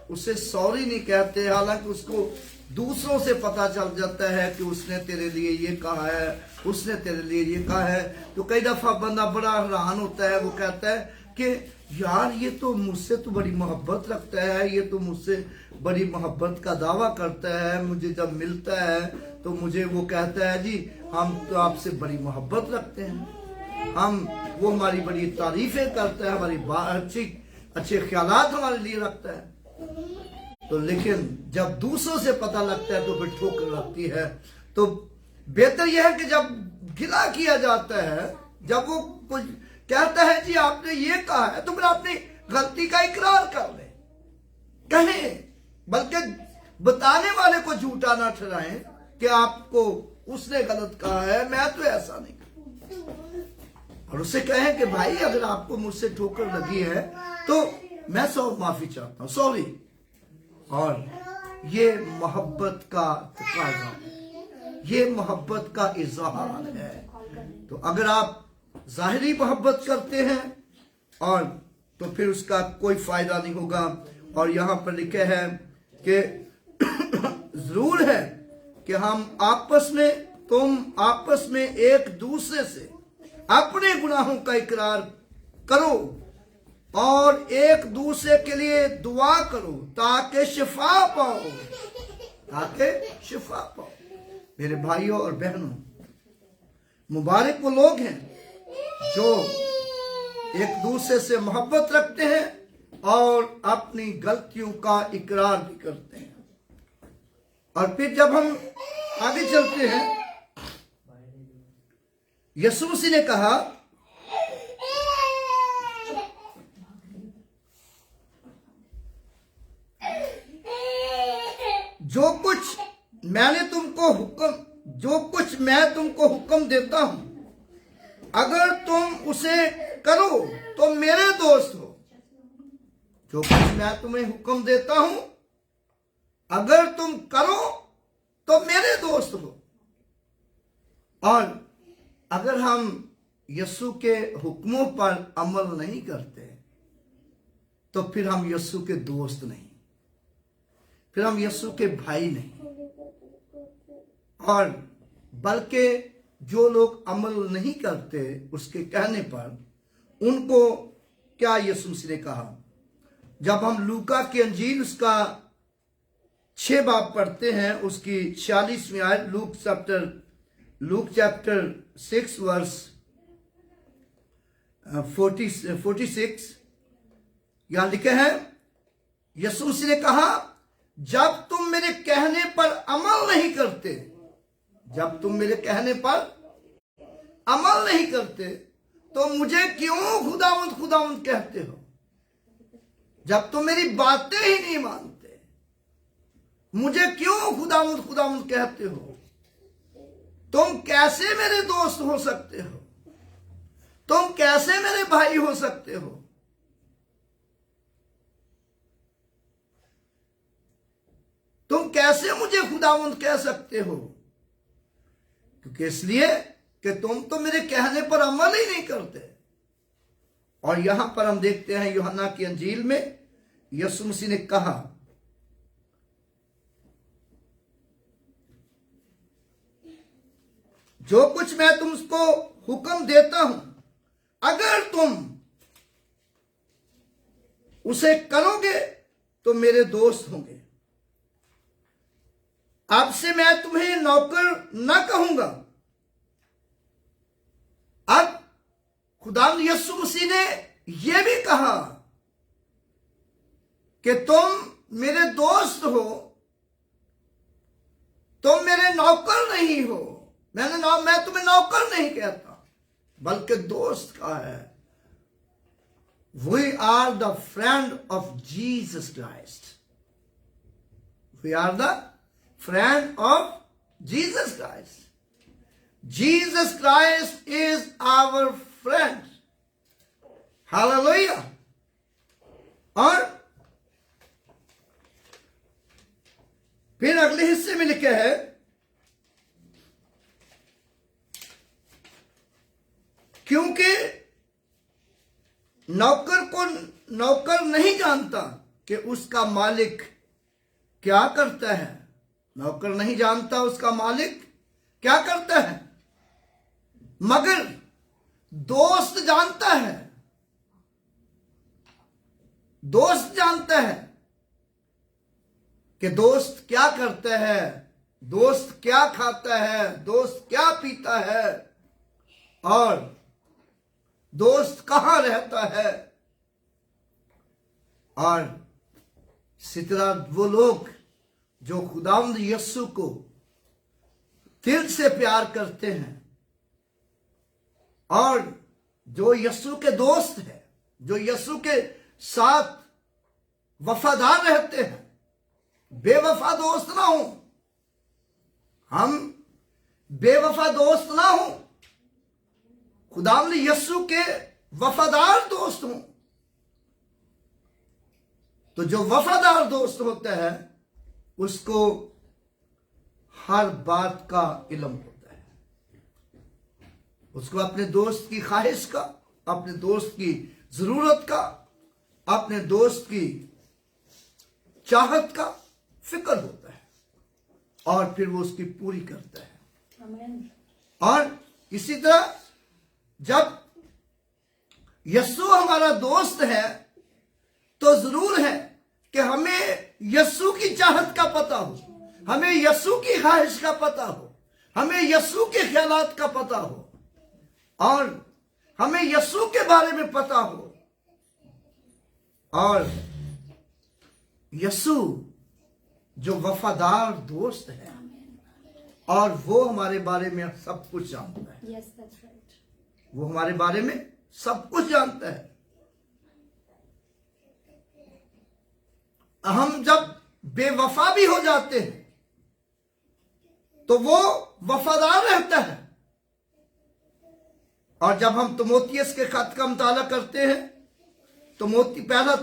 उसे सॉरी नहीं कहते। हालांकि उसको दूसरों से पता चल जाता है कि उसने तेरे लिए ये कहा है, उसने तेरे लिए ये कहा है, तो कई दफा बंदा बड़ा हैरान होता है। वो कहता है कि यार ये तो मुझसे तो बड़ी मोहब्बत रखता है, ये तो मुझसे बड़ी मोहब्बत का दावा करता है, मुझे जब मिलता है तो मुझे वो कहता है जी हम तो आपसे बड़ी मोहब्बत रखते हैं, वो हमारी बड़ी तारीफें करता है, हमारी अच्छे ख्यालात हमारे लिए रखता है। तो लेकिन जब दूसरों से पता लगता है तो फिर ठोकर लगती है। तो बेहतर यह है कि जब गिला किया जाता है, जब वो कुछ कहता है जी आपने ये कहा है, तो फिर अपनी गलती का इकरार कर ले, कहें, बल्कि बताने वाले को झूठा ना ठहराएं कि आपको उसने गलत कहा है, मैं तो ऐसा नहीं करता। और उसे कहें कि भाई अगर आपको मुझसे ठोकर लगी है तो मैं माफी चाहता हूं, सॉरी। और ये मोहब्बत का तकाजा, ये मोहब्बत का इजहार है। तो अगर आप जाहिरी मोहब्बत करते हैं और तो फिर उसका कोई फायदा नहीं होगा। और यहां पर लिखे है कि जरूर है कि हम आपस में, तुम आपस में एक दूसरे से अपने गुनाहों का इकरार करो और एक दूसरे के लिए दुआ करो ताकि शिफा पाओ, ताकि शिफा पाओ। मेरे भाइयों और बहनों, मुबारक वो लोग हैं जो एक दूसरे से मोहब्बत रखते हैं और अपनी गलतियों का इकरार भी करते हैं। और फिर जब हम आगे चलते हैं, यीशु मसीह ने कहा जो कुछ मैं तुमको हुक्म देता हूं, अगर तुम उसे करो तो मेरे दोस्त हो। जो कुछ मैं तुम्हें हुक्म देता हूं, अगर तुम करो तो मेरे दोस्त हो। और अगर हम यीशु के हुक्मों पर अमल नहीं करते तो फिर हम यीशु के दोस्त नहीं, फिर हम यीशु के भाई नहीं। और बल्कि जो लोग अमल नहीं करते उसके कहने पर उनको क्या यीशु मसीह ने कहा? जब हम लूका की अंजील उसका 6 बाब पढ़ते हैं, उसकी 46वीं आयत, लूक चैप्टर 6 वर्स 46 यहां लिखे हैं, यीशु मसीह ने कहा, जब तुम मेरे कहने पर अमल नहीं करते, जब तुम मेरे कहने पर अमल नहीं करते तो मुझे क्यों खुदावंद खुदावंद कहते हो? जब तुम मेरी बातें ही नहीं मानते, मुझे क्यों खुदावंद खुदावंद कहते हो? तुम कैसे मेरे दोस्त हो सकते हो? तुम कैसे मेरे भाई हो सकते हो? तुम कैसे मुझे खुदावंद कह सकते हो? क्योंकि इसलिए कि तुम तो मेरे कहने पर अमल ही नहीं करते। और यहां पर हम देखते हैं यूहन्ना की अंजील में यीशु मसीह ने कहा, जो कुछ मैं तुमको हुक्म देता हूं, अगर तुम उसे करोगे तो मेरे दोस्त होंगे। अब से मैं तुम्हें नौकर न कहूंगा। अब खुदा यीशु मसीह ने यह भी कहा कि तुम मेरे दोस्त हो, तुम मेरे नौकर नहीं हो। मैं तुम्हें नौकर नहीं कहता बल्कि दोस्त का है। We are the friend of Jesus Christ. We are the friend of Jesus Christ. Jesus Christ is our friend. Hallelujah. और फिर अगले हिस्से में लिखे है, क्योंकि नौकर को नौकर नहीं जानता कि उसका मालिक क्या करता है। नौकर नहीं जानता उसका मालिक क्या करता है, मगर दोस्त जानता है। दोस्त जानता है कि दोस्त क्या करता है, दोस्त क्या खाता है, दोस्त क्या पीता है, और दोस्त कहां रहता है। और इसी तरह वो लोग जो खुदावंद यीशु को दिल से प्यार करते हैं और जो यीशु के दोस्त हैं, जो यीशु के साथ वफादार रहते हैं, बेवफा दोस्त ना हो, हम बेवफा दोस्त ना हो, खुदावंद यीशु के वफादार दोस्त हों। तो जो वफादार दोस्त होता है उसको हर बात का इल्म होता है। उसको अपने दोस्त की ख्वाहिश का, अपने दोस्त की जरूरत का, अपने दोस्त की चाहत का फिक्र होता है और फिर वो उसकी पूरी करता है। और इसी तरह जब यीशु हमारा दोस्त है तो जरूर है कि हमें यीशु की चाहत का पता हो, हमें यीशु की ख्वाहिश का पता हो, हमें यीशु के ख्यालात का पता हो और हमें यीशु के बारे में पता हो। और यीशु जो वफादार दोस्त है और वो हमारे बारे में सब कुछ जानता है। Yes, that's right. वो हमारे बारे में सब कुछ जानता है। हम जब बेवफा भी हो जाते हैं तो वो वफादार रहता है। और जब हम तिमोथियस के खत का मुताला करते हैं, पहला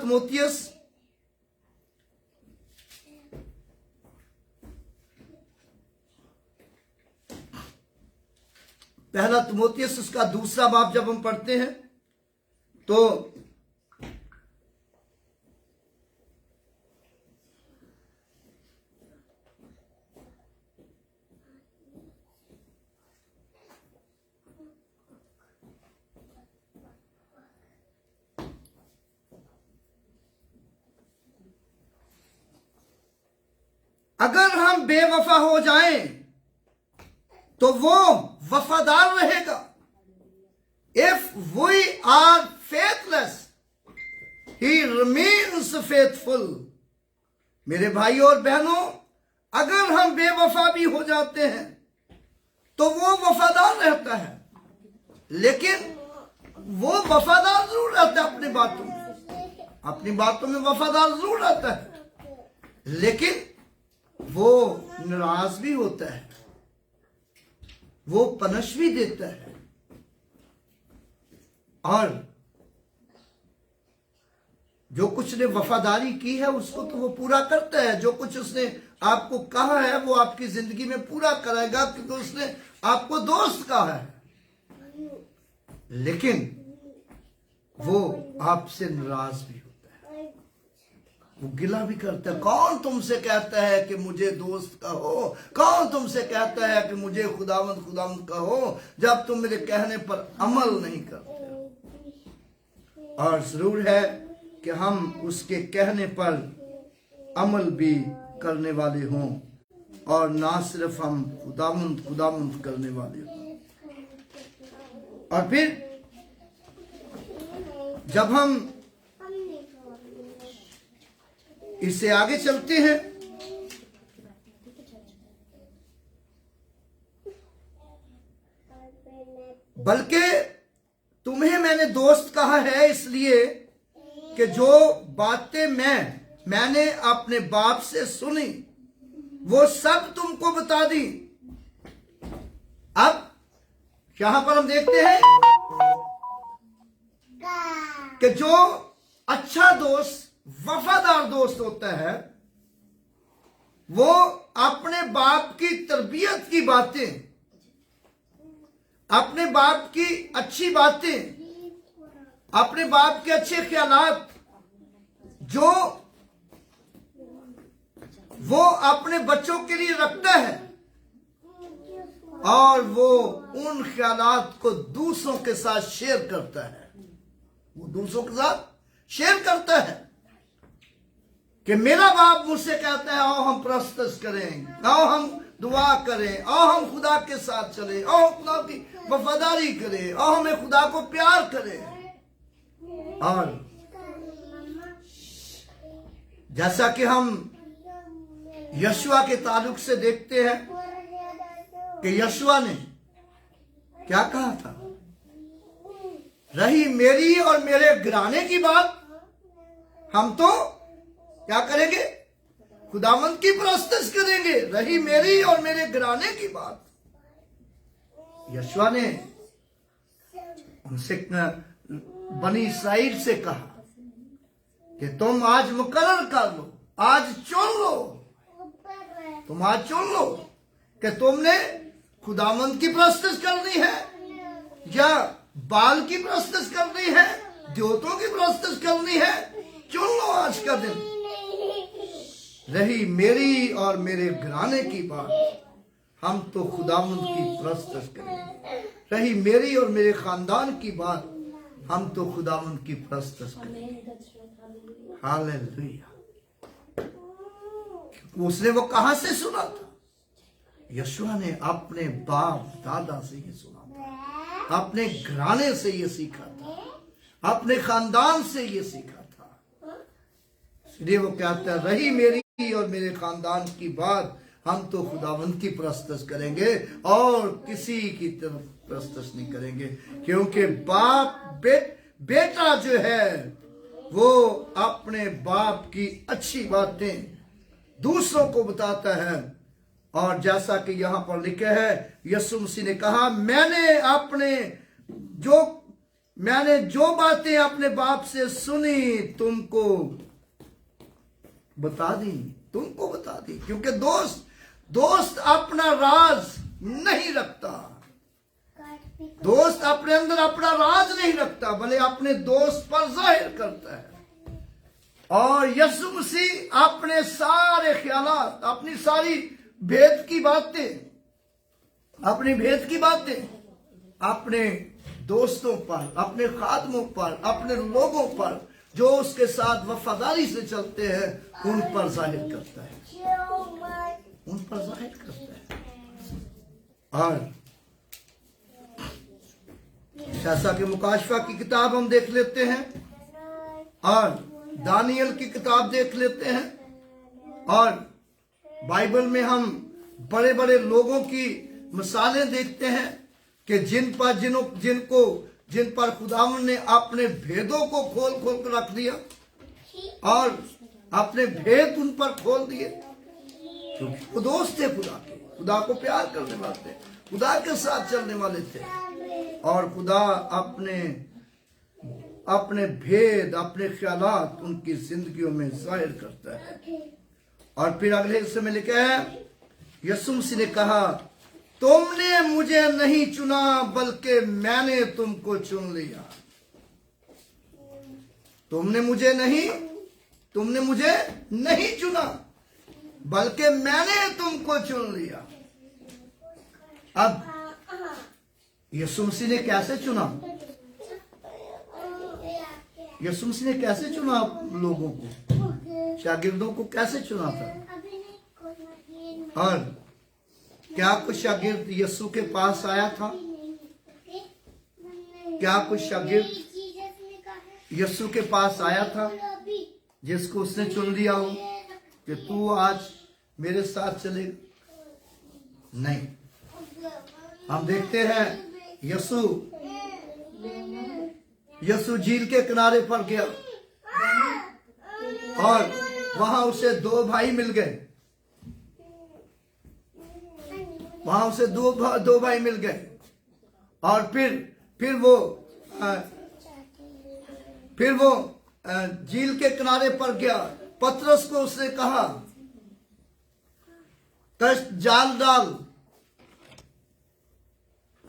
तिमोथियस उसका 2 बाब जब हम पढ़ते हैं तो अगर हम बेवफा हो जाएं तो वो वफादार रहेगा। If we are faithless he remains faithful. मेरे भाइयों और बहनों, अगर हम बेवफा भी हो जाते हैं तो वो वफादार रहता है, लेकिन वो वफादार जरूर रहता है अपनी बातों में वफादार जरूर रहता है, लेकिन वो नाराज भी होता है, वो पनिश भी देता है, और जो कुछ ने वफादारी की है उसको तो वो पूरा करता है। जो कुछ उसने आपको कहा है वो आपकी जिंदगी में पूरा करेगा, क्योंकि उसने आपको दोस्त कहा है, लेकिन वो आपसे नाराज भी होता है, वो गिला भी करता है। कौन तुमसे कहता है कि मुझे दोस्त कहो, कौन तुमसे कहता है कि मुझे खुदावंद कहो, जब तुम मेरे कहने पर अमल नहीं करते। और जरूर है कि हम उसके कहने पर अमल भी करने वाले हों, और ना सिर्फ हम खुदावंद करने वाले हों। और फिर जब हम इससे आगे चलते हैं, बल्कि तुम्हें मैंने दोस्त कहा है इसलिए कि जो बातें मैंने अपने बाप से सुनी वो सब तुमको बता दी। अब यहां पर हम देखते हैं कि जो अच्छा दोस्त, वफादार दोस्त होता है, वो अपने बाप की तरबियत की बातें, अपने बाप की अच्छी बातें, अपने बाप के अच्छे ख्यालात जो वो अपने बच्चों के लिए रखता है, और वो उन ख्यालात को दूसरों के साथ शेयर करता है। वो दूसरों के साथ शेयर करता है कि मेरा बाप मुझसे कहता है आओ हम प्रस्तुत करें, आओ हम दुआ करें, आओ हम खुदा के साथ चलें, आओ खुदा की वफादारी करें, आओ हमें खुदा को प्यार करें। और जैसा कि हम यशुआ के ताल्लुक से देखते हैं कि यशुआ ने क्या कहा था, रही मेरी और मेरे घराने की बात, हम तो क्या करेंगे, खुदावंद की प्रस्तुत करेंगे। रही मेरी और मेरे घराने की बात। यशुआ ने उनसे बनी इस्राएल से कहा कि तुम आज मुकर्रर कर लो, आज चुन लो, तुम आज चुन लो कि तुमने खुदावंद की प्रस्तुत करनी है या बाल की प्रस्तुत करनी है, द्योतों की प्रस्तुत करनी है। चुन लो आज का दिन। रही मेरी और मेरे घराने की बात, हम तो खुदावंद की प्रस्तुत करेंगे। रही मेरी और मेरे खानदान की बात, हम तो खुदावंद की प्रस्तुत करेंगे। हालेलुया। उसने वो कहां से सुना था? यशुआ ने अपने बाप दादा से ये सुना था, अपने घराने से ये सीखा था, अपने खानदान से ये सीखा था। इसलिए वो कहता है रही मेरी और मेरे खानदान की बात, हम तो खुदावंद की प्रस्तुत करेंगे और किसी की तरफ प्रस्तुत नहीं करेंगे, क्योंकि बाप बेटा जो है वो अपने बाप की अच्छी बातें दूसरों को बताता है। और जैसा कि यहां पर लिखा है, यीशु मसीह ने कहा मैंने जो बातें अपने बाप से सुनी तुमको बता दी, क्योंकि दोस्त अपना राज नहीं रखता, दोस्त अपने अंदर अपना राज नहीं रखता, भले अपने दोस्त पर जाहिर करता है। और यीशु मसीह अपने सारे ख्यालात, अपनी सारी भेद की बातें अपने दोस्तों पर, अपने खादमों पर, अपने लोगों पर जो उसके साथ वफादारी से चलते हैं, उन पर जाहिर करता है। पर जाहिर करता है। और जैसा कि मुकाशफा की किताब हम देख लेते हैं और दानियल की किताब देख लेते हैं और बाइबल में हम बड़े बड़े लोगों की मिसालें देखते हैं कि जिन पर खुदावंद ने अपने भेदों को खोल कर रख दिया और अपने भेद उन पर खोल दिए, क्योंकि वो दोस्त थे खुदा के, खुदा को प्यार करने वाले थे, खुदा के साथ चलने वाले थे। और खुदा अपने भेद, अपने ख्यालात उनकी जिंदगियों में जाहिर करता है। और फिर अगले हिस्से में लिखा है, यीशु मसीह ने कहा, तुमने मुझे नहीं चुना बल्कि मैंने तुमको चुन लिया। तुमने मुझे नहीं चुना बल्कि मैंने तुमको चुन लिया। अब यीशु मसीह ने कैसे चुना? यीशु मसीह ने कैसे चुना लोगों को, शागिर्दों को कैसे चुना था? और क्या कुछ शागिर्द यीशु के पास आया था? क्या कुछ शागिर्द यीशु के पास आया था जिसको उसने चुन लिया हो कि तू आज मेरे साथ चलेगा? नहीं। हम देखते हैं यीशु झील के किनारे पर गया और वहां उसे दो भाई मिल गए। दो भाई मिल गए और फिर वो झील के किनारे पर गया। पतरस को उसने कहा, जाल डाल,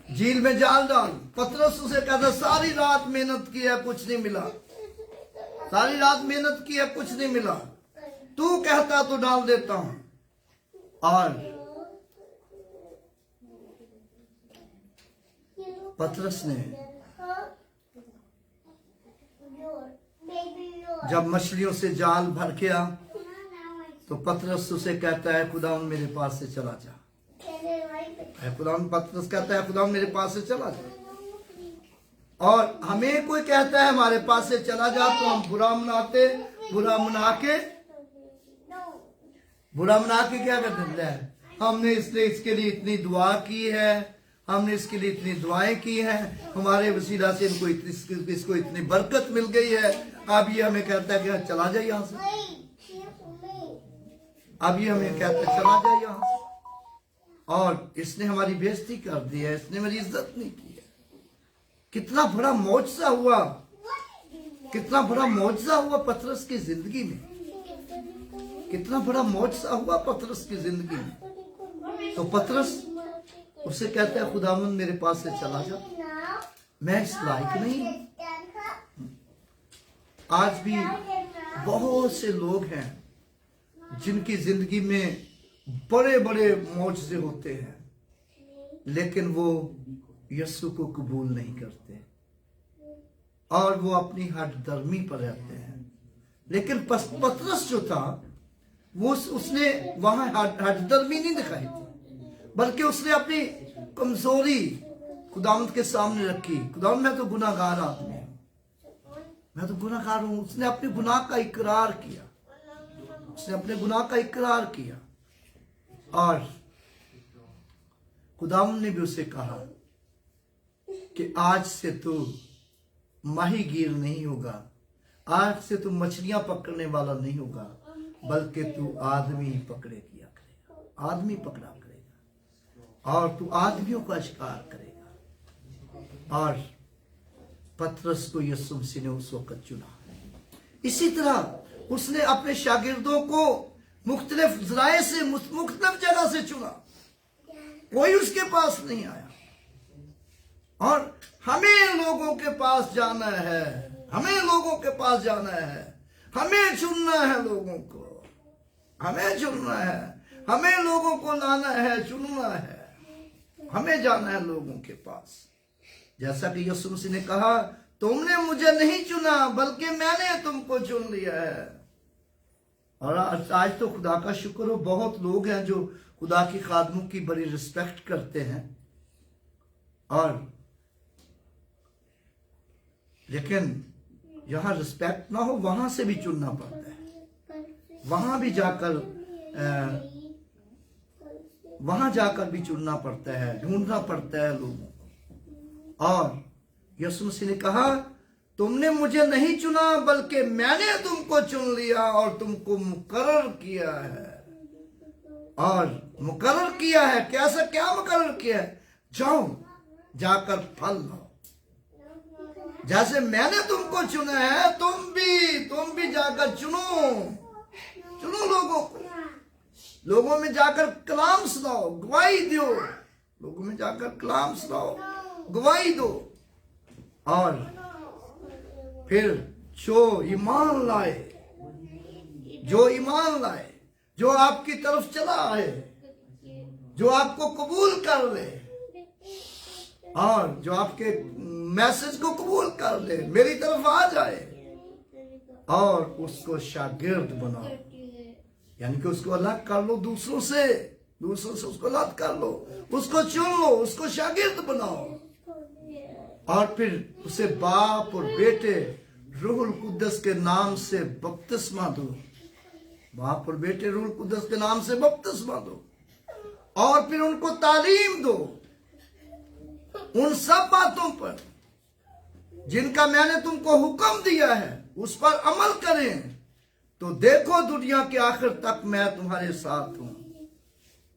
झील में जाल डाल। पतरस उसे कहता, सारी रात मेहनत की है, कुछ नहीं मिला। सारी रात मेहनत की है, कुछ नहीं मिला। तू कहता तो डाल देता हूं। और पतरस ने जब मछलियों से जाल भर गया तो पतरस उसे कहता है, खुदावंद मेरे पास से चला जा। पतरस कहता है, खुदावंद मेरे पास से चला जा। और हमें कोई कहता है हमारे पास से चला जा तो हम बुरा मना के क्या करते हैं? हमने इसके लिए इतनी दुआ की है, हमने इसके लिए इतनी दुआएं की हैं, हमारे वसीला से इसको इतनी बरकत मिल गई है। अब ये हमें कहता है कि चला जाए यहां से। अब ये हमें कहता है चला जाए यहां से। और इसने हमारी बेइज्जती कर दी है, इसने मेरी इज्जत नहीं की है। कितना बड़ा मौजज़ा हुआ, कितना बड़ा मौजज़ा हुआ पतरस की जिंदगी में, कितना बड़ा मौजज़ा हुआ पतरस की जिंदगी में। तो पतरस उससे कहता है, खुदावंद मेरे पास से चला जा, मैं इस लायक नहीं। आज भी बहुत से लोग हैं जिनकी जिंदगी में बड़े बड़े मौजज़े होते हैं, लेकिन वो यीशु को कबूल नहीं करते और वो अपनी हठधर्मी पर रहते हैं। लेकिन पतरस जो था वो उसने वहां हठधर्मी नहीं दिखाई थी, बल्कि उसने अपनी कमजोरी खुदावंद के सामने रखी। खुदावंद मैं तो गुनाहगार आदमी हूं, मैं तो गुनाहगार हूं। उसने अपने गुनाह का इकरार किया, उसने अपने गुनाह का इकरार किया। और खुदावंद ने भी उसे कहा कि आज से तू माहीगीर नहीं होगा, आज से तू मछलियां पकड़ने वाला नहीं होगा, बल्कि तू आदमी पकड़े किया करेगा, आदमी पकड़ा करेगा और तू आदमियों का शिकार करेगा। और पतरस को यीशु मसीह ने उस वक्त चुना। इसी तरह उसने अपने शागिर्दों को मुख्तलिफ जराए से मुख्तलिफ जगह से चुना, कोई उसके पास नहीं आया। और हमें लोगों के पास जाना है, हमें लोगों के पास जाना है, हमें चुनना है लोगों को, हमें चुनना है, हमें लोगों को लाना है, चुनना है, हमें जाना है लोगों के पास। जैसा कि यीशु मसीह ने कहा, तुमने मुझे नहीं चुना बल्कि मैंने तुमको चुन लिया है। और आज तो खुदा का शुक्र हो, बहुत लोग हैं जो खुदा की खादमों की बड़ी रिस्पेक्ट करते हैं, और लेकिन यहाँ रिस्पेक्ट ना हो, वहां से भी चुनना पड़ता है, वहां भी जाकर वहां जाकर भी चुनना पड़ता है, ढूंढना पड़ता है लोगों को। और यीशु मसीह ने कहा, तुमने मुझे नहीं चुना बल्कि मैंने तुमको चुन लिया और तुमको मुकर्रर किया है। और मुकर्रर किया है, कैसा, क्या मुकर्रर किया है? जाओ, जाकर फल लो। जैसे मैंने तुमको चुना है, तुम भी जाकर चुनो लोगों को, लोगों में जाकर कलाम सुनाओ, गवाही दो, लोगों में जाकर कलाम सुनाओ, गवाही दो। और फिर जो ईमान लाए, जो आपकी तरफ चला आए, जो आपको कबूल कर ले, और जो आपके मैसेज को कबूल कर ले, मेरी तरफ आ जाए, और उसको शागिर्द बनाओ, यानी कि उसको अलग कर लो दूसरों से उसको अलग कर लो, उसको चुन लो, उसको शागिर्द बनाओ, और फिर उसे बाप और बेटे रूहुल कुद्दस के नाम से बपतिस्मा दो। बाप और बेटे रूहुल कुद्दस के नाम से बपतिस्मा दो, और फिर उनको तालीम दो उन सब बातों पर जिनका मैंने तुमको हुक्म दिया है, उस पर अमल करें, तो देखो दुनिया के आखिर तक मैं तुम्हारे साथ हूं।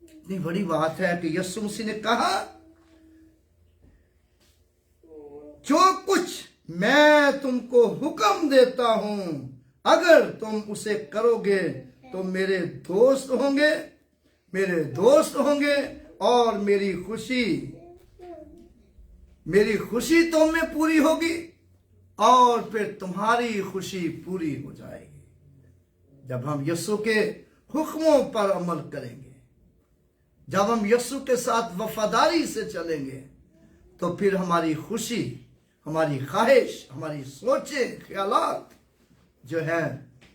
इतनी बड़ी बात है कि यीशु मसीह ने कहा, जो कुछ मैं तुमको हुक्म देता हूं, अगर तुम उसे करोगे तो मेरे दोस्त होंगे, और मेरी खुशी तुम में पूरी होगी, और फिर तुम्हारी खुशी पूरी हो जाएगी जब हम यीशु के हुक्मों पर अमल करेंगे, जब हम यीशु के साथ वफादारी से चलेंगे, तो फिर हमारी खुशी, हमारी ख्वाहिश, हमारी सोचें, ख्यालात जो है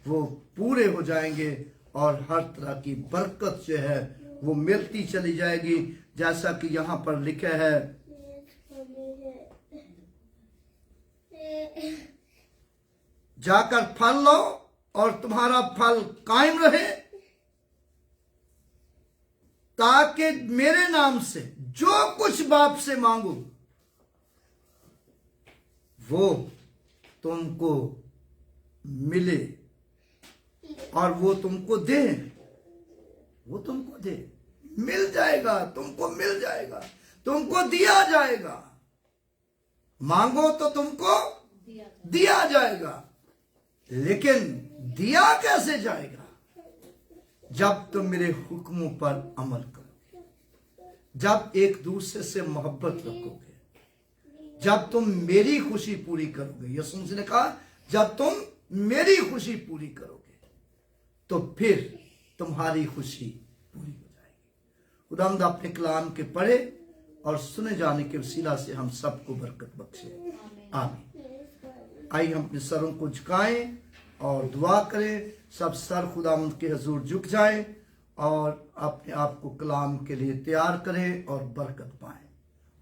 वो पूरे हो जाएंगे, और हर तरह की बरकत जो है वो मिलती चली जाएगी, जैसा कि यहां पर लिखा है, जाकर फल लो और तुम्हारा फल कायम रहे, ताकि मेरे नाम से जो कुछ बाप से मांगो वो तुमको मिले, और वो तुमको दे, मिल जाएगा, तुमको मिल जाएगा, तुमको दिया जाएगा। मांगो तो तुमको दिया जाएगा, लेकिन दिया कैसे जाएगा? जब तुम मेरे हुक्मों पर अमल करोगे, जब एक दूसरे से मोहब्बत रखोगे, जब तुम मेरी खुशी पूरी करोगे। यीशु मसीह ने कहा, जब तुम मेरी खुशी पूरी करोगे, तो फिर तुम्हारी खुशी पूरी हो जाएगी। खुदावंद अपने कलाम के पढ़े और सुने जाने के वसीला से हम सबको बरकत बख्शे, आमीन। आइए हम अपने सरों को झुकाएं और दुआ करें। सब सर खुदावंद के हजूर झुक जाएं और अपने आप को कलाम के लिए तैयार करें और बरकत पाएं।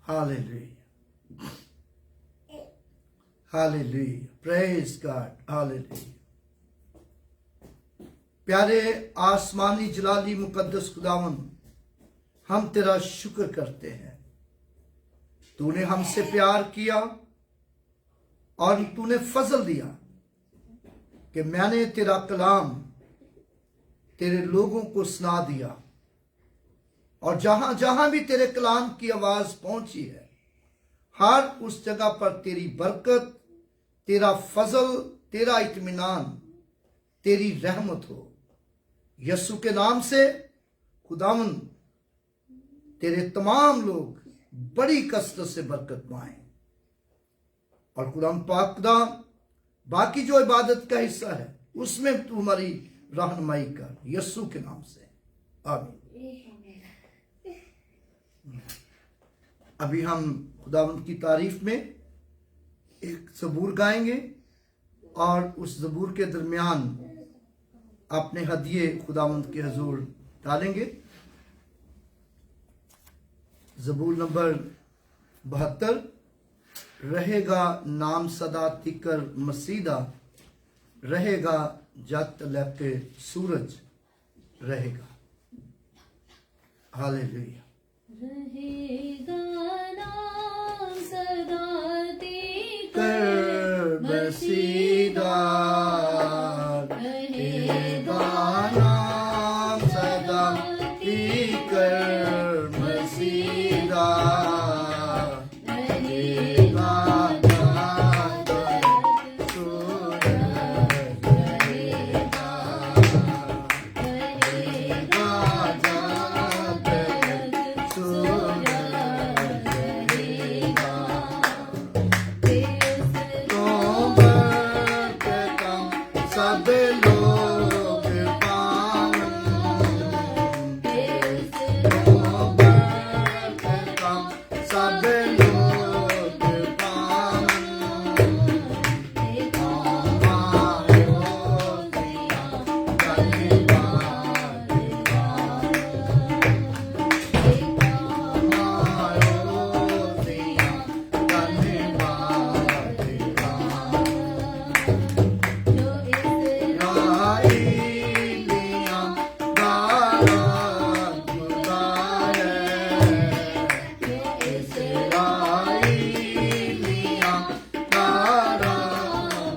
Hallelujah, hallelujah, praise God, hallelujah. प्यारे आसमानी जलाली मुकद्दस खुदावंद, हम तेरा शुक्र करते हैं। तूने हमसे प्यार किया और तूने फजल दिया कि मैंने तेरा कलाम तेरे लोगों को सुना दिया, और जहां जहां भी तेरे कलाम की आवाज पहुंची है, हर उस जगह पर तेरी बरकत, तेरा फजल, तेरा इत्मीनान, तेरी रहमत हो। यीशु के नाम से खुदावंद तेरे तमाम लोग बड़ी कसरत से बरकत पाएं, और खुदाम पाक खुदा बाकी जो इबादत का हिस्सा है उसमें तू हमारी रहनुमाई कर, यीशु के नाम से, आमीन। अभी हम खुदावंद की तारीफ में एक ज़बूर गाएंगे, और उस ज़बूर के दरमियान अपने हदिये खुदावंद के हजूर डालेंगे। ज़बूर नंबर 72, रहेगा नाम सदा तिकर मसीदा, रहेगा जत लहके सूरज रहेगा। हालेलुया। रहेगा नाम सदा कर मसीदा, रहेगा नाम सदा तिकर मसीदा, रहेगा जत सूरज रहेगा, रहेगा जत सूरज रहेगा। तो बरकतां सब लोग पावन, तो बरकतां सब लोग पावन, हमारो दिया धन्यवाद हमारो दिया धन्यवाद राइलियां दारा खुदा है, राइलियां दारा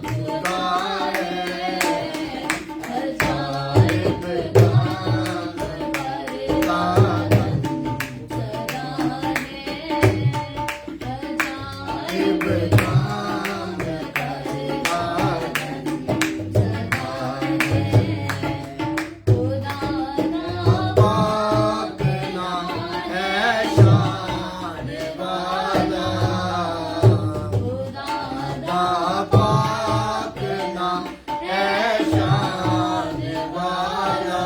खुदा है, अजाइब पाक नाम है शान वाला, पाक नाम है शान वाला,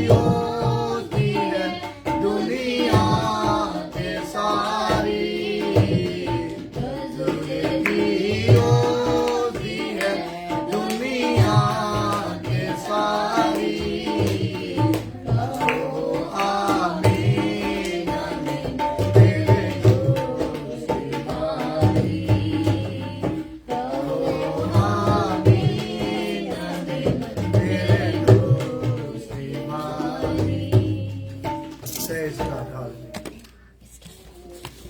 होती है दुनिया के सारी, होती है दुनिया के सारी, आमीन आमीन तेरे दोस्त बारी, आमीन आमीन तेरे दोस्त बारी। Praise God, hallelujah।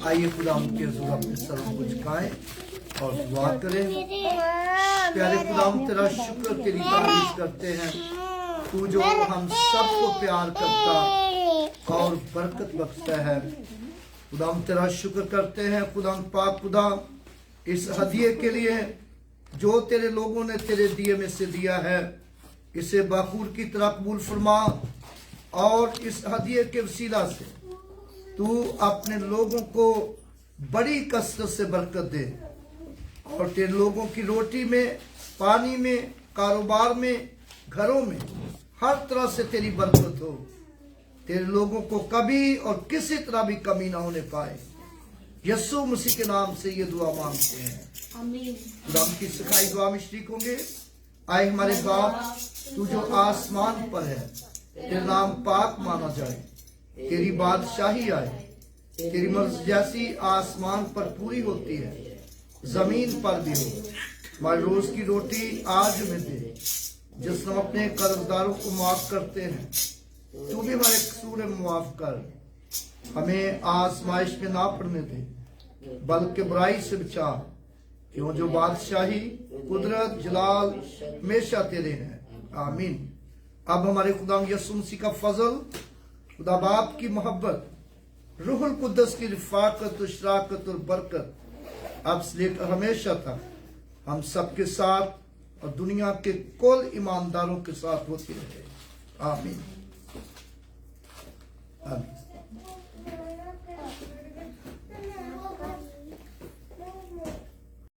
आइए खुदा के हुजूर अपने सर को झुकाएं और दुआ करें। प्यारे खुदा, हम तेरा शुक्र तेरी तारीफ करते हैं, तू जो हम सबको प्यार करता और बरकत बख्शता है। खुदा हम तेरा शुक्र करते हैं खुदा पाक खुदा, इस हदिये के लिए जो तेरे लोगों ने तेरे दिए में से दिया है, इसे बखूर की तरह कबूल फरमा और इस हदिये के वसीला से तू अपने लोगों को बड़ी कसरत से बरकत दे और तेरे लोगों की रोटी में, पानी में, कारोबार में, घरों में हर तरह से तेरी बरकत हो। तेरे लोगों को कभी और किसी तरह भी कमी ना होने पाए। यीशु मसीह के नाम से ये दुआ मांगते हैं, खुदा की सिखाई दुआ में शरीक होंगे। आए हमारे बाप, तू जो आसमान पर है, तेरा नाम पाक माना जाए, तेरी बादशाही आए, तेरी मर्जी जैसी आसमान पर पूरी होती है जमीन पर भी हो। हमारे रोज की रोटी आज हमें दे, जिस हम अपने कर्जदारों को माफ करते हैं, तू भी हमारे कसूर माफ कर। हमें आजमाइश में ना पड़ने दे, बल्कि बुराई से बचा, क्यों जो बादशाही, कुदरत, जलाल हमेशा तेरे हैं। आमीन। अब हमारे खुदा यीशु मसीह का फजल, खुदा बाप की मोहब्बत, रूहुल कुद्दस की रिफाकत, इशराकत और बरकत अब से लेकर हमेशा तक हम सबके साथ और दुनिया के कुल ईमानदारों के साथ होती रहे। आमीन। आमीन।